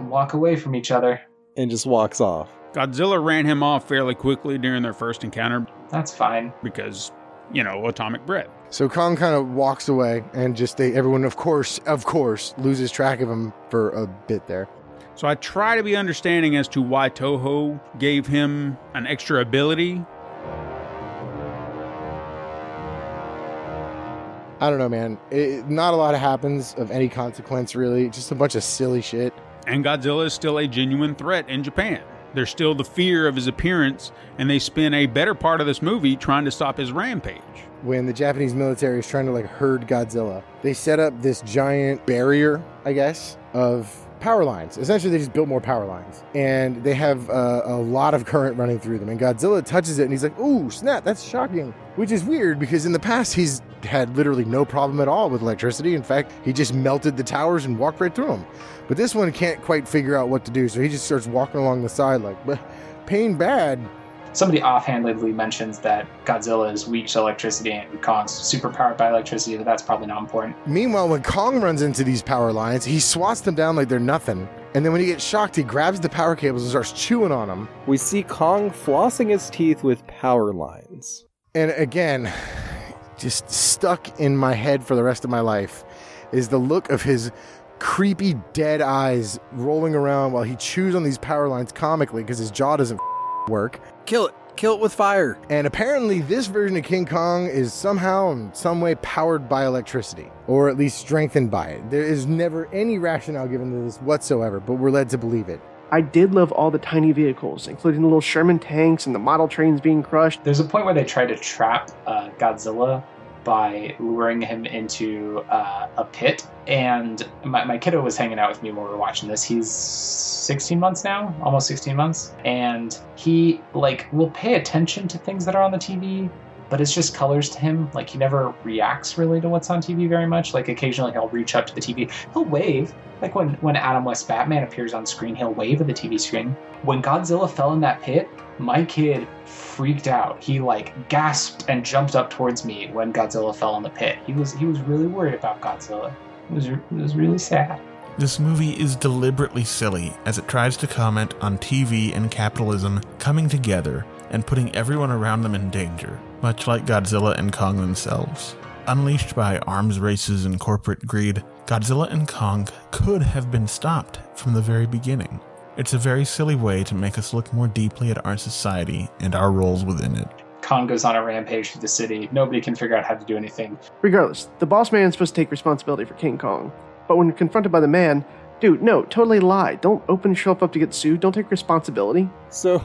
walk away from each other. And just walks off. Godzilla ran him off fairly quickly during their first encounter. That's fine. Because, you know, atomic breath. So Kong kind of walks away, and just everyone, of course, loses track of him for a bit there. So I try to be understanding as to why Toho gave him an extra ability. I don't know, man. Not a lot happens of any consequence, really. Just a bunch of silly shit. And Godzilla is still a genuine threat in Japan. There's still the fear of his appearance, and they spend a better part of this movie trying to stop his rampage. When the Japanese military is trying to like herd Godzilla, they set up this giant barrier, I guess, of power lines. Essentially, they just built more power lines. And they have a lot of current running through them. And Godzilla touches it, and he's like, ooh, snap, that's shocking. Which is weird, because in the past, he's had literally no problem at all with electricity. In fact, he just melted the towers and walked right through them. But this one can't quite figure out what to do, so he just starts walking along the side like, pain bad. Somebody offhandedly mentions that Godzilla is weak to electricity and Kong's superpowered by electricity, but that's probably not important. Meanwhile, when Kong runs into these power lines, he swats them down like they're nothing. And then when he gets shocked, he grabs the power cables and starts chewing on them. We see Kong flossing his teeth with power lines. And again, just stuck in my head for the rest of my life is the look of his creepy dead eyes rolling around while he chews on these power lines comically because his jaw doesn't work. Kill it with fire. And apparently this version of King Kong is somehow in some way powered by electricity, or at least strengthened by it. There is never any rationale given to this whatsoever, but we're led to believe it. I did love all the tiny vehicles, including the little Sherman tanks and the model trains being crushed. There's a point where they try to trap Godzilla by luring him into a pit. And my kiddo was hanging out with me when we were watching this. He's 16 months now, almost 16 months. And he will pay attention to things that are on the TV, but it's just colors to him. Like, he never reacts really to what's on TV very much. Like, occasionally he'll reach up to the TV. He'll wave. Like when Adam West Batman appears on screen, he'll wave at the TV screen. When Godzilla fell in that pit, my kid freaked out. He gasped and jumped up towards me when Godzilla fell in the pit. He was really worried about Godzilla. It was really sad. This movie is deliberately silly as it tries to comment on TV and capitalism coming together and putting everyone around them in danger, much like Godzilla and Kong themselves. Unleashed by arms races and corporate greed, Godzilla and Kong could have been stopped from the very beginning. It's a very silly way to make us look more deeply at our society and our roles within it. Kong goes on a rampage through the city. Nobody can figure out how to do anything. Regardless, the boss man is supposed to take responsibility for King Kong. But when confronted by the man, dude, no, totally lie. Don't open yourself up to get sued. Don't take responsibility. So,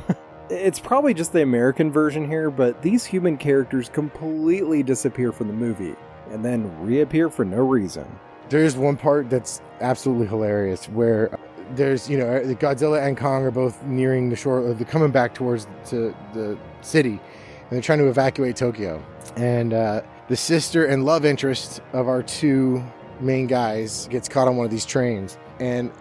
it's probably just the American version here, but these human characters completely disappear from the movie and then reappear for no reason. There's one part that's absolutely hilarious where there's, Godzilla and Kong are both nearing the shore, they're coming back towards to the city, and they're trying to evacuate Tokyo. And the sister and love interest of our two main guys gets caught on one of these trains. And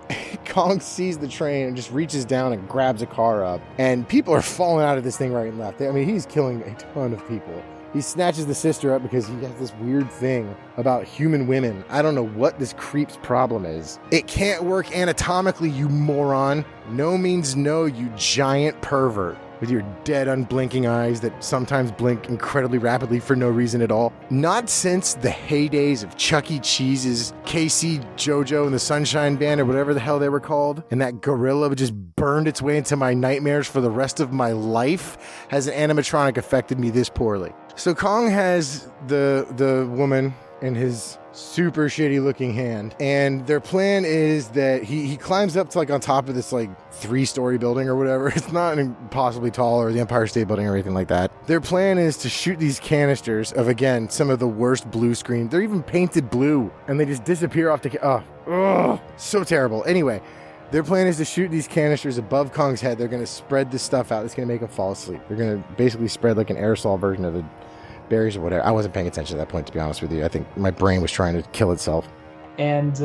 Kong sees the train and just reaches down and grabs a car up. And people are falling out of this thing right and left. I mean, he's killing a ton of people. He snatches the sister up because he has this weird thing about human women. I don't know what this creep's problem is. It can't work anatomically, you moron. No means no, you giant pervert. with your dead, unblinking eyes that sometimes blink incredibly rapidly for no reason at all. Not since the heydays of Chuck E. Cheese's KC, JoJo, and the Sunshine Band, or whatever the hell they were called, and that gorilla just burned its way into my nightmares for the rest of my life, has an animatronic affected me this poorly. So Kong has the woman in his super shitty looking hand, and their plan is that he climbs up to like on top of this like 3-story building or whatever. It's not impossibly tall, or the Empire State Building or anything like that. Their plan is to shoot these canisters of, again, some of the worst blue screen. They're even painted blue, and they just disappear off the so terrible. Anyway, their plan is to shoot these canisters above Kong's head. They're going to spread this stuff out. It's going to make him fall asleep. They're going to basically spread like an aerosol version of the berries or whatever. I wasn't paying attention at that point, to be honest with you. I think my brain was trying to kill itself. And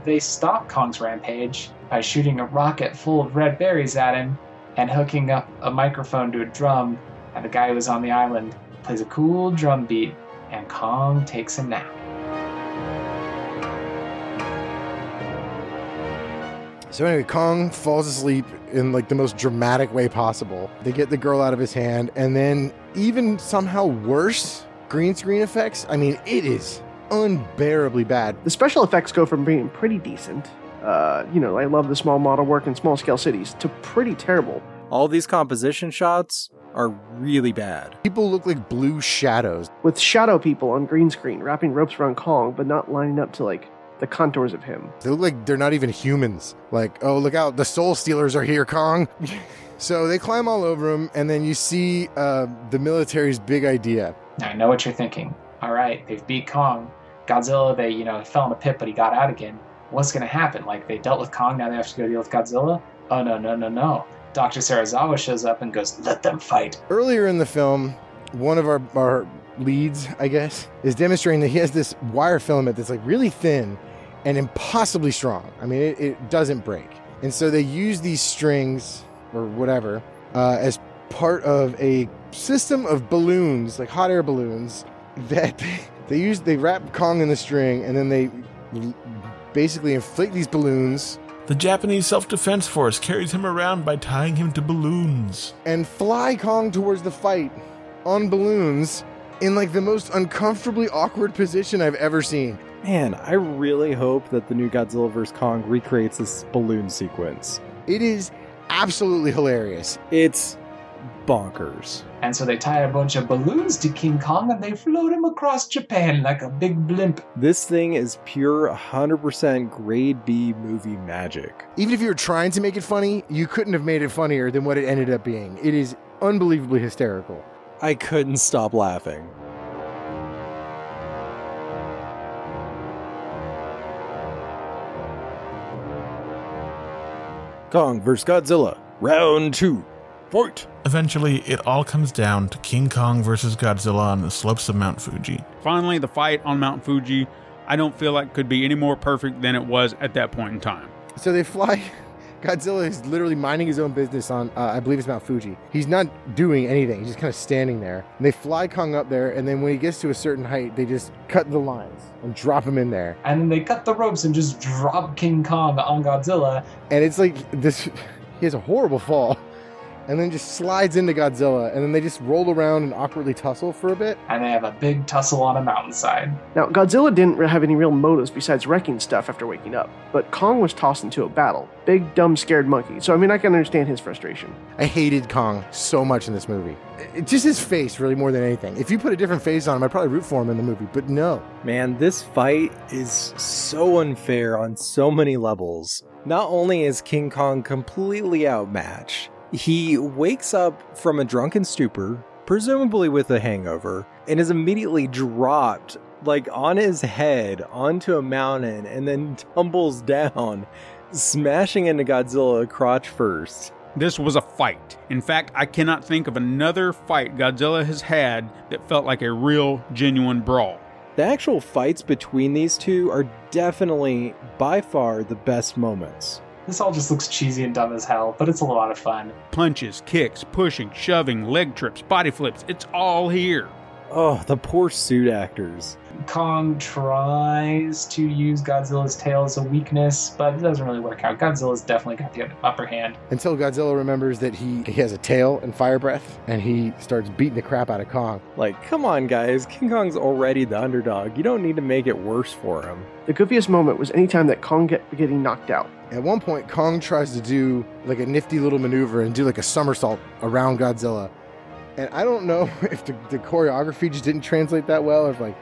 they stop Kong's rampage by shooting a rocket full of red berries at him and hooking up a microphone to a drum, and the guy who was on the island plays a cool drum beat, and Kong takes a nap. So anyway, Kong falls asleep in like the most dramatic way possible. They get the girl out of his hand, and then even somehow worse green screen effects. I mean, it is unbearably bad. The special effects go from being pretty decent, I love the small model work in small scale cities, to pretty terrible. All these composition shots are really bad. People look like blue shadows. With shadow people on green screen wrapping ropes around Kong, but not lining up to like the contours of him. They look like they're not even humans. Like, oh, look out, the Soul Stealers are here, Kong. So they climb all over him, and then you see the military's big idea. I know what you're thinking. All right, they've beat Kong. Godzilla, they fell in a pit, but he got out again. What's going to happen? Like, they dealt with Kong, now they have to go deal with Godzilla? Oh, no. Dr. Serizawa shows up and goes, let them fight. Earlier in the film, one of our leads, I guess, is demonstrating that he has this wire filament that's like really thin and impossibly strong. I mean, it doesn't break. And so they use these strings, or whatever, as part of a system of balloons, like hot air balloons, that they wrap Kong in the string, and then they basically inflate these balloons. The Japanese Self-Defense Force carries him around by tying him to balloons. And fly Kong towards the fight on balloons in like the most uncomfortably awkward position I've ever seen. Man, I really hope that the new Godzilla vs. Kong recreates this balloon sequence. It is absolutely hilarious. It's bonkers. And so they tie a bunch of balloons to King Kong and they float him across Japan like a big blimp. This thing is pure 100% grade B movie magic. Even if you were trying to make it funny, you couldn't have made it funnier than what it ended up being. It is unbelievably hysterical. I couldn't stop laughing. Kong vs. Godzilla, round 2, fight! Eventually, it all comes down to King Kong versus Godzilla on the slopes of Mount Fuji. Finally, the fight on Mount Fuji, I don't feel like could be any more perfect than it was at that point in time. So they fly. Godzilla is literally minding his own business on, I believe it's Mount Fuji. He's not doing anything. He's just kind of standing there. And they fly Kong up there, and then when he gets to a certain height, they just cut the lines and drop him in there. And then they cut the ropes and just drop King Kong on Godzilla. And it's like this. He has a horrible fall. And then just slides into Godzilla, and then they just roll around and awkwardly tussle for a bit. And they have a big tussle on a mountainside. Now, Godzilla didn't have any real motives besides wrecking stuff after waking up, but Kong was tossed into a battle. Big, dumb, scared monkey. So, I mean, I can understand his frustration. I hated Kong so much in this movie. Just his face, really, more than anything. If you put a different face on him, I'd probably root for him in the movie, but no. Man, this fight is so unfair on so many levels. Not only is King Kong completely outmatched, he wakes up from a drunken stupor, presumably with a hangover, and is immediately dropped, like on his head, onto a mountain, and then tumbles down, smashing into Godzilla crotch first. This was a fight. In fact, I cannot think of another fight Godzilla has had that felt like a real, genuine brawl. The actual fights between these two are definitely, by far, the best moments. This all just looks cheesy and dumb as hell, but it's a lot of fun. Punches, kicks, pushing, shoving, leg trips, body flips, it's all here. Oh, the poor suit actors. Kong tries to use Godzilla's tail as a weakness, but it doesn't really work out. Godzilla's definitely got the upper hand. Until Godzilla remembers that he has a tail and fire breath, and he starts beating the crap out of Kong. Like, come on, guys. King Kong's already the underdog. You don't need to make it worse for him. The goofiest moment was any time that Kong getting knocked out. At one point, Kong tries to do like a nifty little maneuver and do like a somersault around Godzilla. And I don't know if the choreography just didn't translate that well, or if like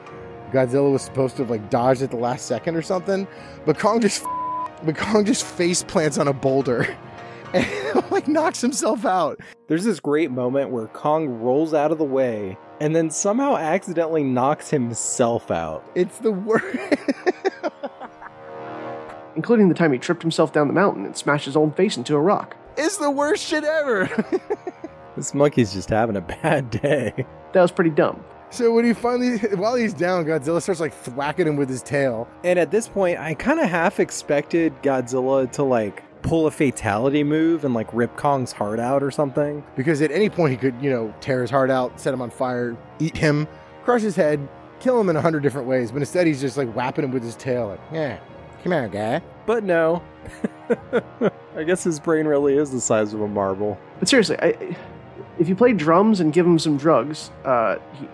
Godzilla was supposed to have like dodged at the last second or something. But Kong just face plants on a boulder and like knocks himself out. There's this great moment where Kong rolls out of the way and then somehow accidentally knocks himself out. It's the worst. Including the time he tripped himself down the mountain and smashed his own face into a rock. It's the worst shit ever. This monkey's just having a bad day. That was pretty dumb. So when while he's down, Godzilla starts like thwacking him with his tail. And at this point, I kind of half expected Godzilla to like pull a fatality move and like rip Kong's heart out or something. Because at any point he could, tear his heart out, set him on fire, eat him, crush his head, kill him in 100 different ways. But instead he's just like whapping him with his tail. Like, yeah, come here, guy. But no. I guess his brain really is the size of a marble. But seriously, if you play drums and give him some drugs,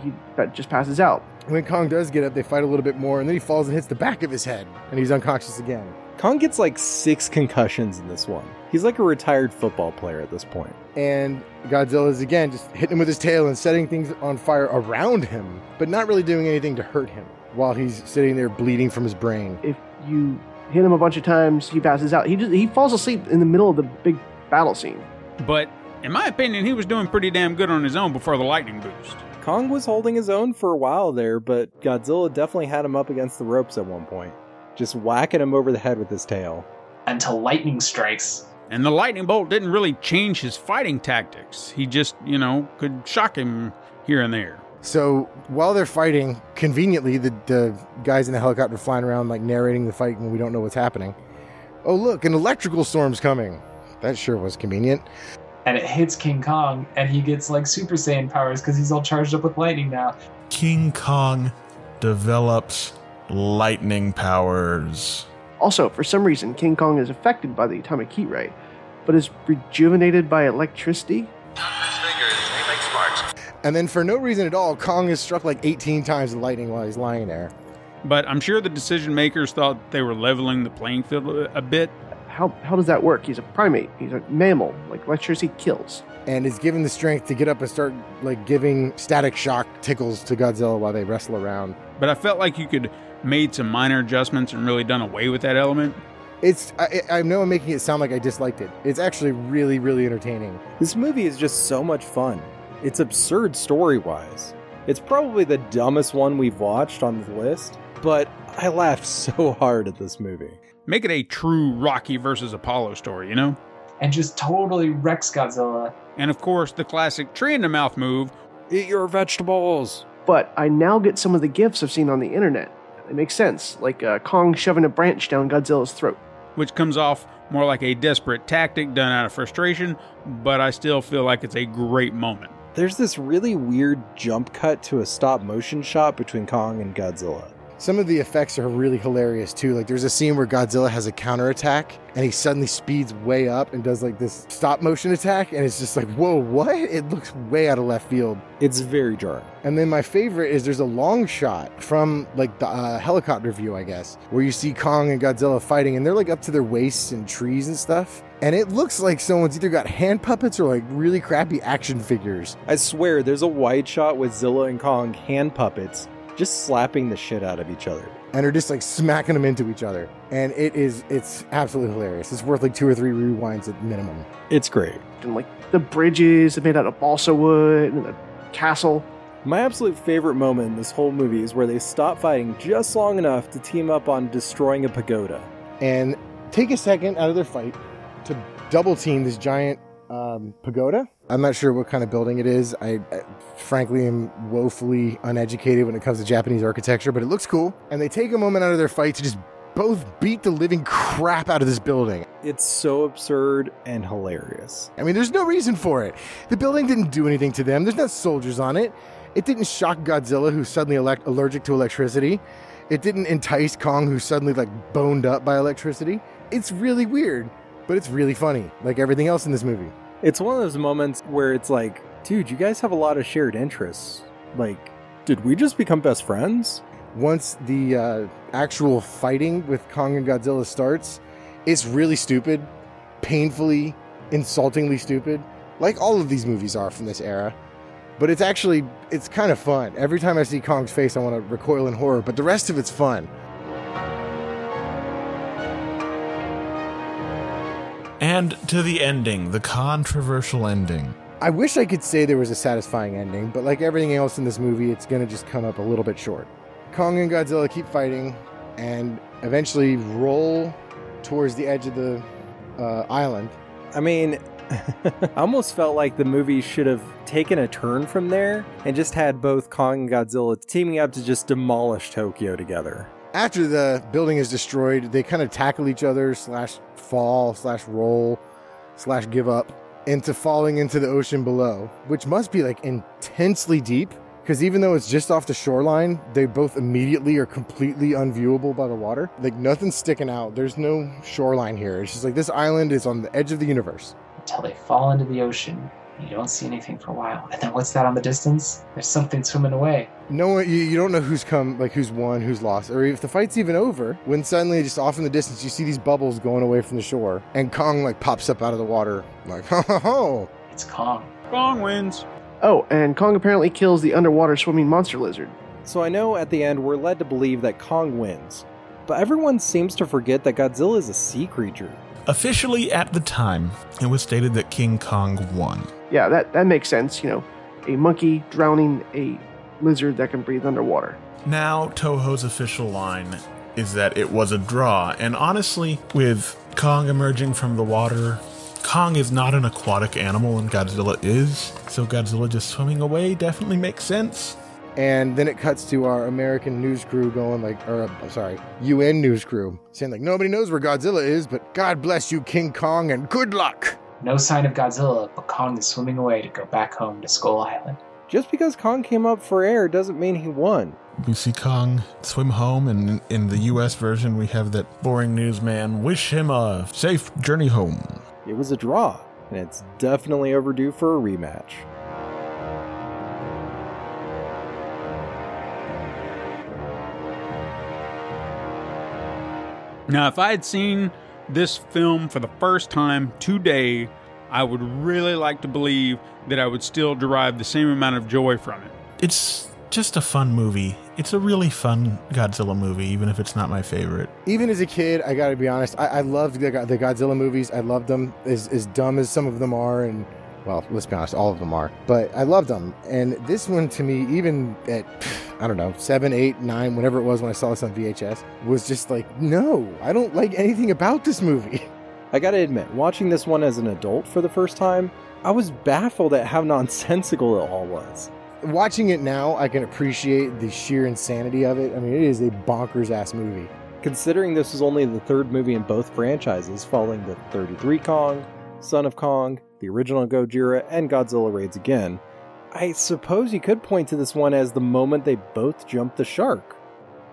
he just passes out. When Kong does get up, they fight a little bit more, and then he falls and hits the back of his head, and he's unconscious again. Kong gets like 6 concussions in this one. He's like a retired football player at this point. And Godzilla's again just hitting him with his tail and setting things on fire around him, but not really doing anything to hurt him while he's sitting there bleeding from his brain. If you hit him a bunch of times, he passes out. He falls asleep in the middle of the big battle scene. But in my opinion, he was doing pretty damn good on his own before the lightning boost. Kong was holding his own for a while there, but Godzilla definitely had him up against the ropes at one point, just whacking him over the head with his tail. Until lightning strikes. And the lightning bolt didn't really change his fighting tactics. He just, could shock him here and there. So while they're fighting, conveniently, the guys in the helicopter flying around like narrating the fight when we don't know what's happening. Oh, look, an electrical storm's coming. That sure was convenient. And it hits King Kong, and he gets like Super Saiyan powers because he's all charged up with lightning now. King Kong develops lightning powers. Also, for some reason, King Kong is affected by the atomic heat ray, but is rejuvenated by electricity. And then for no reason at all, Kong is struck like 18 times with lightning while he's lying there. But I'm sure the decision makers thought they were leveling the playing field a bit. How does that work? He's a primate. He's a mammal. Like, electricity kills. And is given the strength to get up and start like giving static shock tickles to Godzilla while they wrestle around. But I felt like you could made some minor adjustments and really done away with that element. I know I'm making it sound like I disliked it. It's actually really, really entertaining. This movie is just so much fun. It's absurd story-wise. It's probably the dumbest one we've watched on the list, but I laughed so hard at this movie. Make it a true Rocky versus Apollo story, And just totally wrecks Godzilla. And of course, the classic tree in the mouth move. Eat your vegetables. But I now get some of the gifs I've seen on the internet. It makes sense, like Kong shoving a branch down Godzilla's throat. Which comes off more like a desperate tactic done out of frustration, but I still feel like it's a great moment. There's this really weird jump cut to a stop motion shot between Kong and Godzilla. Some of the effects are really hilarious too. Like there's a scene where Godzilla has a counterattack and he suddenly speeds way up and does like this stop motion attack, and it's just like, whoa, what? It looks way out of left field. It's very jarring. And then my favorite is there's a long shot from like the helicopter view, I guess, where you see Kong and Godzilla fighting, and they're like up to their waists in trees and stuff. And it looks like someone's either got hand puppets or like really crappy action figures. I swear there's a wide shot with Zilla and Kong hand puppets just slapping the shit out of each other. And are just like smacking them into each other. And it's absolutely hilarious. It's worth like 2 or 3 rewinds at minimum. It's great. And like the bridges made out of balsa wood and the castle. My absolute favorite moment in this whole movie is where they stop fighting just long enough to team up on destroying a pagoda. And take a second out of their fight to double team this giant pagoda. I'm not sure what kind of building it is. I frankly am woefully uneducated when it comes to Japanese architecture, but it looks cool. And they take a moment out of their fight to just both beat the living crap out of this building. It's so absurd and hilarious. I mean, there's no reason for it. The building didn't do anything to them. There's not soldiers on it. It didn't shock Godzilla, who's suddenly allergic to electricity. It didn't entice Kong, who's suddenly like boned up by electricity. It's really weird, but it's really funny, like everything else in this movie. It's one of those moments where it's like, dude, you guys have a lot of shared interests. Like, did we just become best friends? Once the actual fighting with Kong and Godzilla starts, it's really stupid, painfully, insultingly stupid, like all of these movies are from this era. But it's kind of fun. Every time I see Kong's face, I want to recoil in horror, but the rest of it's fun. And to the ending, the controversial ending. I wish I could say there was a satisfying ending, but like everything else in this movie, it's going to just come up a little bit short. Kong and Godzilla keep fighting and eventually roll towards the edge of the island. I mean, I almost felt like the movie should have taken a turn from there and just had both Kong and Godzilla teaming up to just demolish Tokyo together. After the building is destroyed, they kind of tackle each other, /fall, /roll, /give up into falling into the ocean below, which must be like intensely deep, because even though it's just off the shoreline, they both immediately are completely unviewable by the water. Like nothing's sticking out. There's no shoreline here. It's just like this island is on the edge of the universe. Until they fall into the ocean. You don't see anything for a while. And then what's that on the distance? There's something swimming away. No, you don't know who's won, who's lost, or if the fight's even over, when suddenly just off in the distance you see these bubbles going away from the shore, and Kong like pops up out of the water like, ho ho ho! It's Kong. Kong wins. Oh, and Kong apparently kills the underwater swimming monster lizard. So I know at the end we're led to believe that Kong wins, but everyone seems to forget that Godzilla is a sea creature. Officially at the time, it was stated that King Kong won. Yeah, that makes sense, you know. A monkey drowning a lizard that can breathe underwater. Now, Toho's official line is that it was a draw, and honestly, with Kong emerging from the water, Kong is not an aquatic animal and Godzilla is, so Godzilla just swimming away definitely makes sense. And then it cuts to our American news crew UN news crew saying like, nobody knows where Godzilla is, but God bless you, King Kong, and good luck. No sign of Godzilla, but Kong is swimming away to go back home to Skull Island. Just because Kong came up for air doesn't mean he won. We see Kong swim home, and in the US version we have that boring newsman wish him a safe journey home. It was a draw, and it's definitely overdue for a rematch. Now, if I had seen this film for the first time today, I would really like to believe that I would still derive the same amount of joy from it. It's just a fun movie. It's a really fun Godzilla movie, even if it's not my favorite. Even as a kid, I gotta be honest, I loved the Godzilla movies. I loved them, as dumb as some of them are, and well, let's be honest, all of them are. But I loved them. And this one, to me, even at, I don't know, 7, 8, 9, whatever it was when I saw this on VHS, was just like, no, I don't like anything about this movie. I gotta admit, watching this one as an adult for the first time, I was baffled at how nonsensical it all was. Watching it now, I can appreciate the sheer insanity of it. I mean, it is a bonkers-ass movie. Considering this was only the third movie in both franchises, following the 33 Kong, Son of Kong, the original Gojira, and Godzilla Raids Again, I suppose you could point to this one as the moment they both jumped the shark.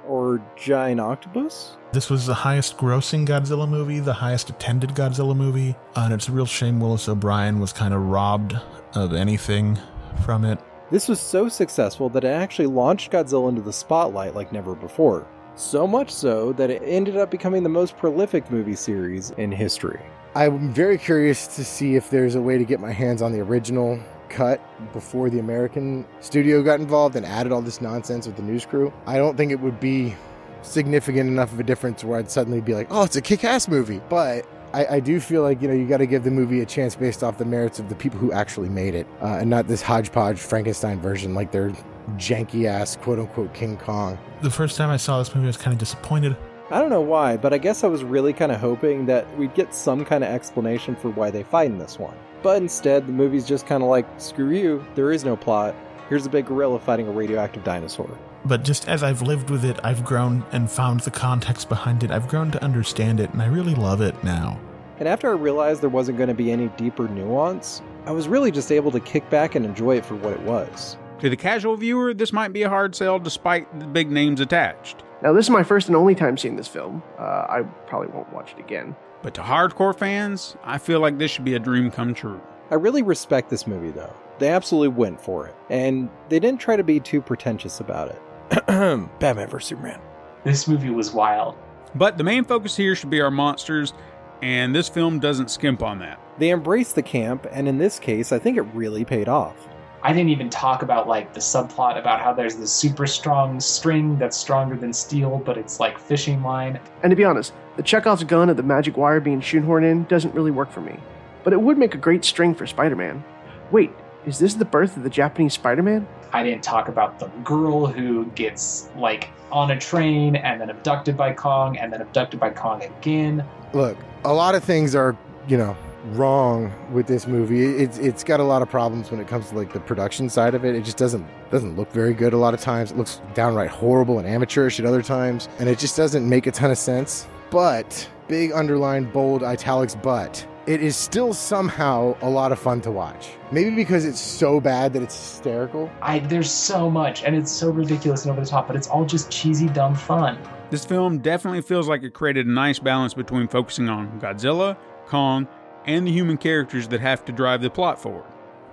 Or giant octopus? This was the highest grossing Godzilla movie, the highest attended Godzilla movie, and it's a real shame Willis O'Brien was kind of robbed of anything from it. This was so successful that it actually launched Godzilla into the spotlight like never before. So much so that it ended up becoming the most prolific movie series in history. I'm very curious to see if there's a way to get my hands on the original cut before the American studio got involved and added all this nonsense with the news crew. I don't think it would be significant enough of a difference where I'd suddenly be like, oh, it's a kick-ass movie. But I do feel like, you got to give the movie a chance based off the merits of the people who actually made it, and not this hodgepodge Frankenstein version like their janky-ass quote-unquote King Kong. The first time I saw this movie, I was kind of disappointed. I don't know why, but I guess I was really kind of hoping that we'd get some kind of explanation for why they fight in this one. But instead, the movie's just kind of like, screw you, there is no plot. Here's a big gorilla fighting a radioactive dinosaur. But just as I've lived with it, I've grown and found the context behind it. I've grown to understand it, and I really love it now. And after I realized there wasn't going to be any deeper nuance, I was really just able to kick back and enjoy it for what it was. To the casual viewer, this might be a hard sell despite the big names attached. Now, this is my first and only time seeing this film. I probably won't watch it again. But to hardcore fans, I feel like this should be a dream come true. I really respect this movie, though. They absolutely went for it, and they didn't try to be too pretentious about it. Batman vs. Superman. This movie was wild. But the main focus here should be our monsters, and this film doesn't skimp on that. They embraced the camp, and in this case, I think it really paid off. I didn't even talk about like the subplot about how there's this super strong string that's stronger than steel, but it's like fishing line. And to be honest, the Chekhov's gun and the magic wire being shoehorned in doesn't really work for me. But it would make a great string for Spider-Man. Wait, is this the birth of the Japanese Spider-Man? I didn't talk about the girl who gets like on a train and then abducted by Kong and then abducted by Kong again. Look, a lot of things are, wrong with this movie. It's got a lot of problems when it comes to like the production side of it. It just doesn't look very good a lot of times. It looks downright horrible and amateurish at other times, and it just doesn't make a ton of sense. But, big underlined, bold, italics, but, it is still somehow a lot of fun to watch. Maybe because it's so bad that it's hysterical. There's so much, and it's so ridiculous and over the top, but it's all just cheesy, dumb fun. This film definitely feels like it created a nice balance between focusing on Godzilla, Kong, and the human characters that have to drive the plot forward.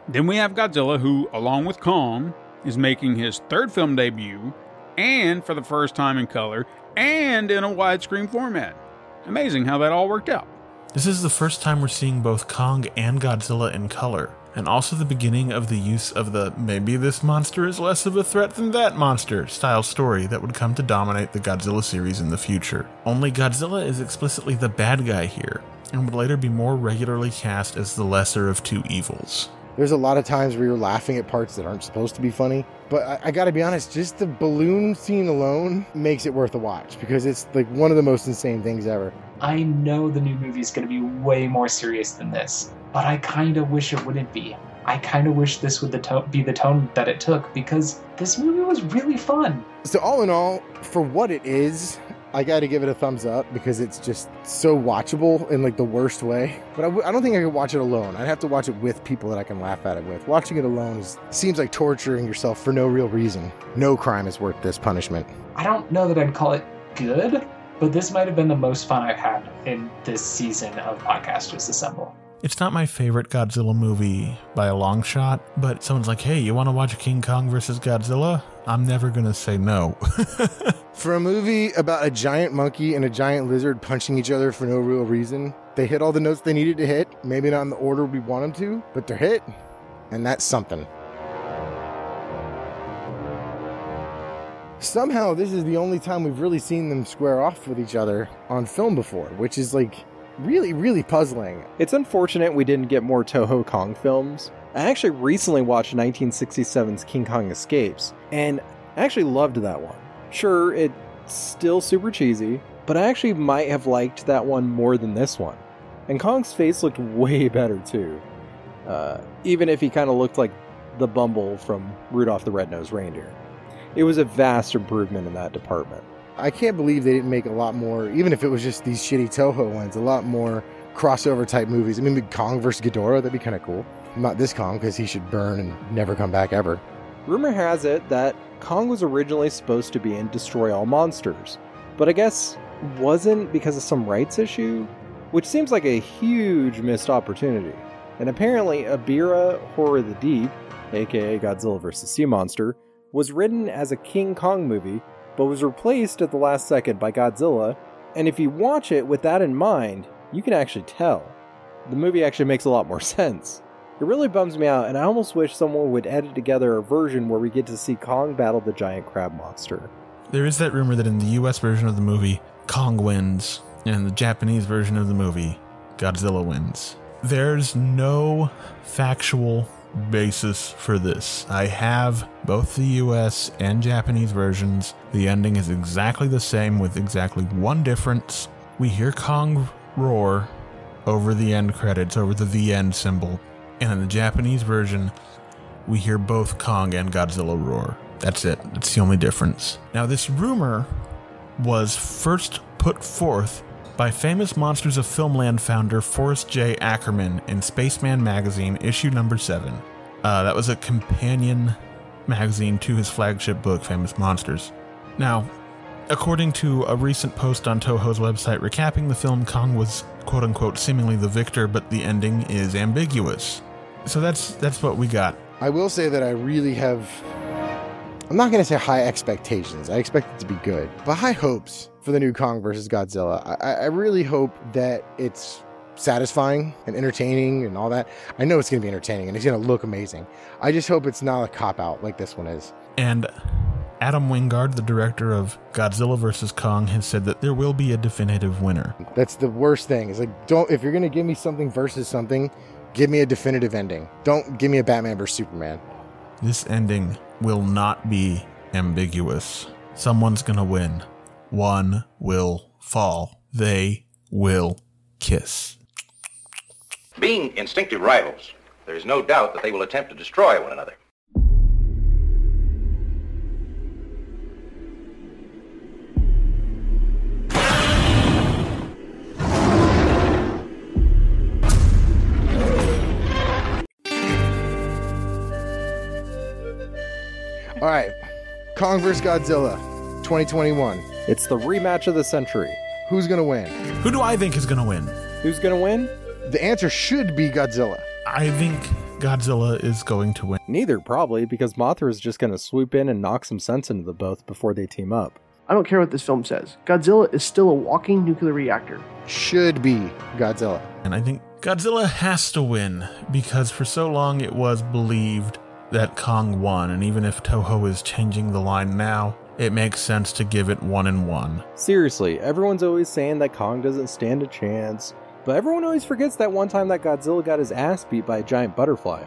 Then we have Godzilla, who, along with Kong, is making his third film debut, and for the first time in color, and in a widescreen format. Amazing how that all worked out. This is the first time we're seeing both Kong and Godzilla in color, and also the beginning of the use of the maybe this monster is less of a threat than that monster style story that would come to dominate the Godzilla series in the future. Only Godzilla is explicitly the bad guy here, and would later be more regularly cast as the lesser of two evils. There's a lot of times where you're laughing at parts that aren't supposed to be funny, but I gotta be honest, just the balloon scene alone makes it worth a watch, because it's like one of the most insane things ever. I know the new movie's going to be way more serious than this, but I kind of wish it wouldn't be. I kind of wish this would be the tone that it took, because this movie was really fun. So all in all, for what it is, I gotta give it a thumbs up, because it's just so watchable in like the worst way. But I don't think I could watch it alone. I'd have to watch it with people that I can laugh at it with. Watching it alone seems like torturing yourself for no real reason. No crime is worth this punishment. I don't know that I'd call it good, but this might have been the most fun I've had in this season of Podcasters Assemble. It's not my favorite Godzilla movie by a long shot, but someone's like, hey, you want to watch King Kong versus Godzilla? I'm never going to say no. For a movie about a giant monkey and a giant lizard punching each other for no real reason, they hit all the notes they needed to hit. Maybe not in the order we want them to, but they're hit, and that's something. Somehow, this is the only time we've really seen them square off with each other on film before, which is like really, really puzzling. It's unfortunate we didn't get more Toho Kong films. I actually recently watched 1967's King Kong Escapes, and I actually loved that one. Sure, it's still super cheesy, but I actually might have liked that one more than this one. And Kong's face looked way better too. Even if he kind of looked like the Bumble from Rudolph the Red-Nosed Reindeer. It was a vast improvement in that department. I can't believe they didn't make a lot more, even if it was just these shitty Toho ones, a lot more crossover type movies. I mean, Kong vs. Ghidorah, that'd be kind of cool. Not this Kong, because he should burn and never come back ever. Rumor has it that Kong was originally supposed to be in Destroy All Monsters, but I guess wasn't because of some rights issue, which seems like a huge missed opportunity. And apparently Abira Horror of the Deep, aka Godzilla vs. Sea Monster, was written as a King Kong movie, but was replaced at the last second by Godzilla, and if you watch it with that in mind, you can actually tell. The movie actually makes a lot more sense. It really bums me out, and I almost wish someone would edit together a version where we get to see Kong battle the giant crab monster. There is that rumor that in the US version of the movie, Kong wins, and in the Japanese version of the movie, Godzilla wins. There's no factual basis for this. I have both the US and Japanese versions. The ending is exactly the same with exactly one difference. We hear Kong roar over the end credits, over the end symbol. And in the Japanese version, we hear both Kong and Godzilla roar. That's it. That's the only difference. Now, this rumor was first put forth by famous Monsters of Filmland founder Forrest J. Ackerman in Spaceman magazine, issue number 7. That was a companion magazine to his flagship book, Famous Monsters. Now, according to a recent post on Toho's website recapping the film, Kong was quote-unquote seemingly the victor, but the ending is ambiguous. So that's what we got. I will say that I really have, I'm not going to say high expectations. I expect it to be good, but high hopes for the new Kong versus Godzilla. I really hope that it's satisfying and entertaining and all that. I know it's going to be entertaining and it's going to look amazing. I just hope it's not a cop-out like this one is. And Adam Wingard, the director of Godzilla vs. Kong, has said that there will be a definitive winner. That's the worst thing. It's like, if you're going to give me something versus something, give me a definitive ending. Don't give me a Batman vs. Superman. This ending will not be ambiguous. Someone's going to win. One will fall. They will kiss. Being instinctive rivals, there is no doubt that they will attempt to destroy one another. All right, Kong vs. Godzilla, 2021. It's the rematch of the century. Who's going to win? Who do I think is going to win? Who's going to win? The answer should be Godzilla. I think Godzilla is going to win. Neither, probably, because Mothra is just going to swoop in and knock some sense into the both before they team up. I don't care what this film says. Godzilla is still a walking nuclear reactor. Should be Godzilla. And I think Godzilla has to win because for so long it was believed that Kong won, and even if Toho is changing the line now, it makes sense to give it 1-1. Seriously, everyone's always saying that Kong doesn't stand a chance, but everyone always forgets that one time that Godzilla got his ass beat by a giant butterfly.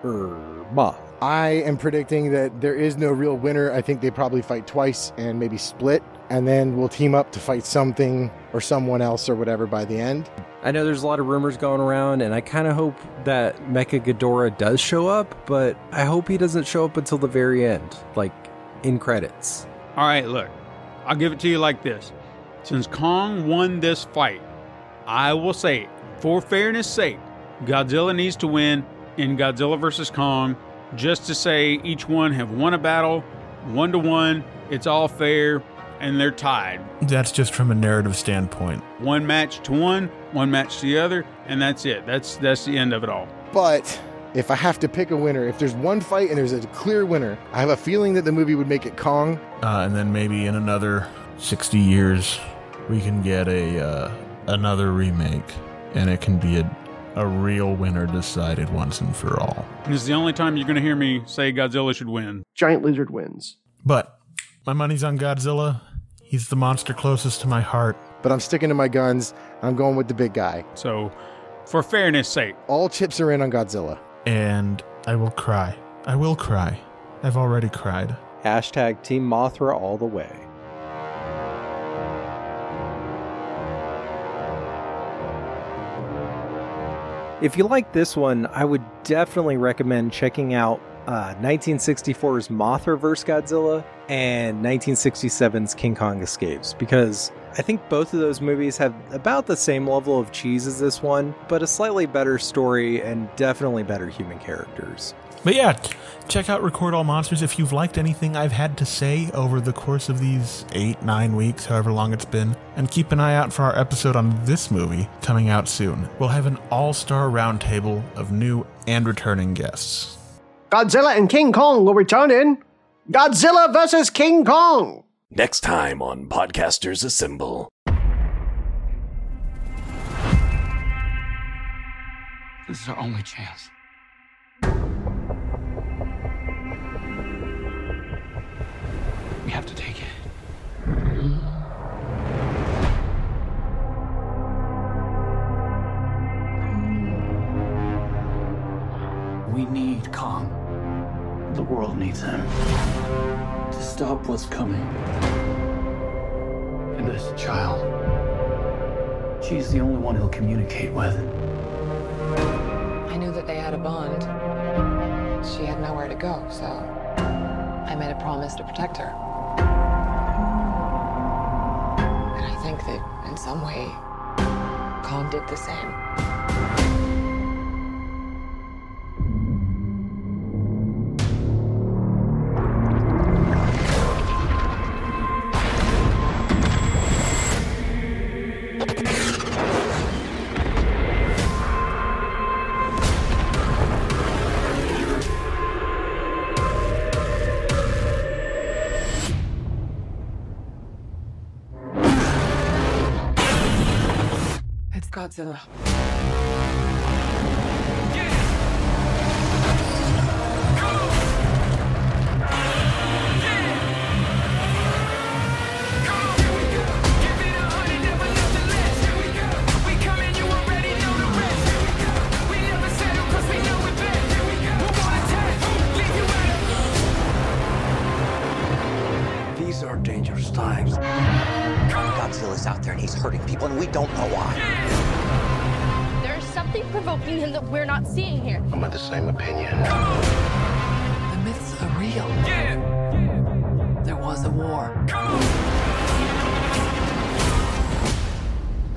Moth. I am predicting that there is no real winner. I think they probably fight twice and maybe split, and then we'll team up to fight something or someone else or whatever by the end. I know there's a lot of rumors going around, and I kind of hope that Mecha Ghidorah does show up, but I hope he doesn't show up until the very end, like in credits. All right, look, I'll give it to you like this. Since Kong won this fight, I will say, for fairness' sake, Godzilla needs to win in Godzilla vs. Kong, just to say each one have won a battle, 1-1, it's all fair, and they're tied. That's just from a narrative standpoint. One match to one match to the other, and that's it. That's the end of it all. But if I have to pick a winner, if there's one fight and there's a clear winner, I have a feeling that the movie would make it Kong. And then maybe in another 60 years, we can get another remake, and it can be a real winner decided once and for all. And this is the only time you're going to hear me say Godzilla should win. Giant lizard wins. But my money's on Godzilla. He's the monster closest to my heart. But I'm sticking to my guns. I'm going with the big guy. So, for fairness' sake, all chips are in on Godzilla. And I will cry. I will cry. I've already cried. Hashtag Team Mothra all the way. If you like this one, I would definitely recommend checking out 1964's Mothra vs. Godzilla and 1967's King Kong Escapes, because I think both of those movies have about the same level of cheese as this one, but a slightly better story and definitely better human characters. But yeah, check out Record All Monsters if you've liked anything I've had to say over the course of these 8-9 weeks, however long it's been. And keep an eye out for our episode on this movie coming out soon. We'll have an all-star roundtable of new and returning guests. Godzilla and King Kong will return in Godzilla vs. King Kong. Next time on Podcasters Assemble. This is our only chance. We have to take it. We need Kong. The world needs him to stop what's coming. And this child, she's the only one he'll communicate with. I knew that they had a bond. She had nowhere to go, so I made a promise to protect her. And I think that in some way, Kong did the same. Godzilla. These are dangerous times. Godzilla's out there and he's hurting people and we don't know why. There's something provoking him that we're not seeing here. I'm of the same opinion. The myths are real. There was a war.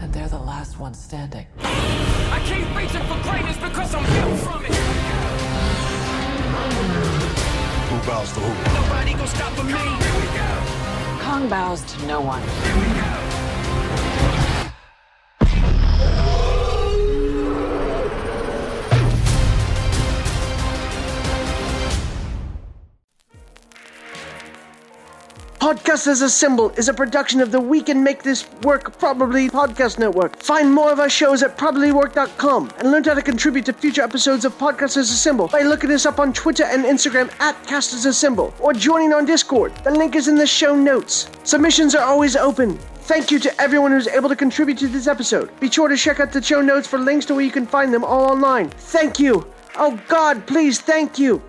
And they're the last ones standing. I keep reaching for greatness because I'm built from it. Who bows to who? Nobody gonna stop for me. Here we go. Kong bows to no one. Here we go. Podcasters Assemble is a production of the We Can Make This Work Probably Podcast Network. Find more of our shows at probablywork.com and learn how to contribute to future episodes of Podcasters Assemble by looking us up on Twitter and Instagram at Casters Assemble or joining on Discord. The link is in the show notes. Submissions are always open. Thank you to everyone who's able to contribute to this episode. Be sure to check out the show notes for links to where you can find them all online. Thank you. Oh God, please, thank you.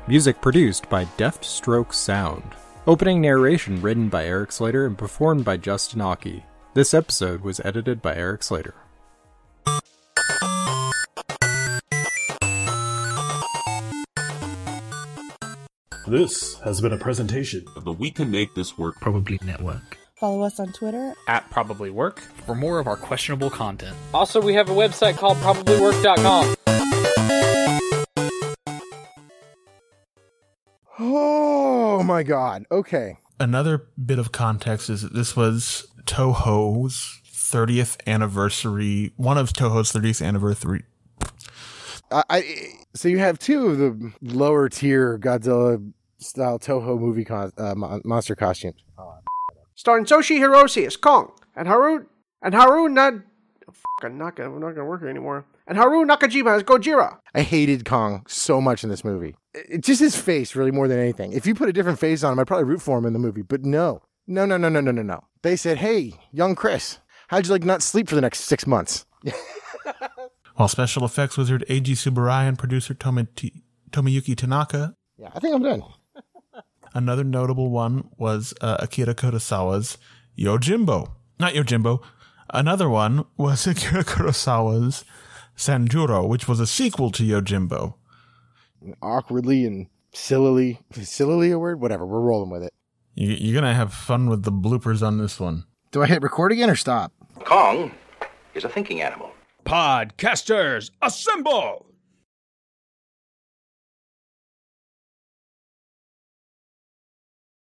Music produced by Deft Stroke Sound. Opening narration written by Eric Slater and performed by Justin Aki. This episode was edited by Eric Slater. This has been a presentation of the We Can Make This Work Probably Network. Follow us on Twitter at ProbablyWork for more of our questionable content. Also, we have a website called probablywork.com. Oh my God. Okay. Another bit of context is that this was Toho's 30th anniversary, one of Toho's 30th anniversary. So you have two of the lower tier Godzilla style Toho movie monster costumes. Starring Soshi Hiroshi as Kong and Haru not gonna work here anymore. And Haru Nakajima as Gojira. I hated Kong so much in this movie. Just his face, really, more than anything. If you put a different face on him, I'd probably root for him in the movie. But no. They said, "Hey, young Chris, how'd you like not sleep for the next 6 months?" While special effects wizard Eiji Tsuburaya and producer Tomoyuki Tanaka. Yeah, I think I'm done. Another notable one was Akira Kurosawa's Yojimbo. Not Yojimbo. Another one was Akira Kurosawa's Sanjuro, which was a sequel to Yojimbo. Awkwardly and sillily a word? Whatever, we're rolling with it. You're going to have fun with the bloopers on this one. Do I hit record again or stop? Kong is a thinking animal. Podcasters, assemble!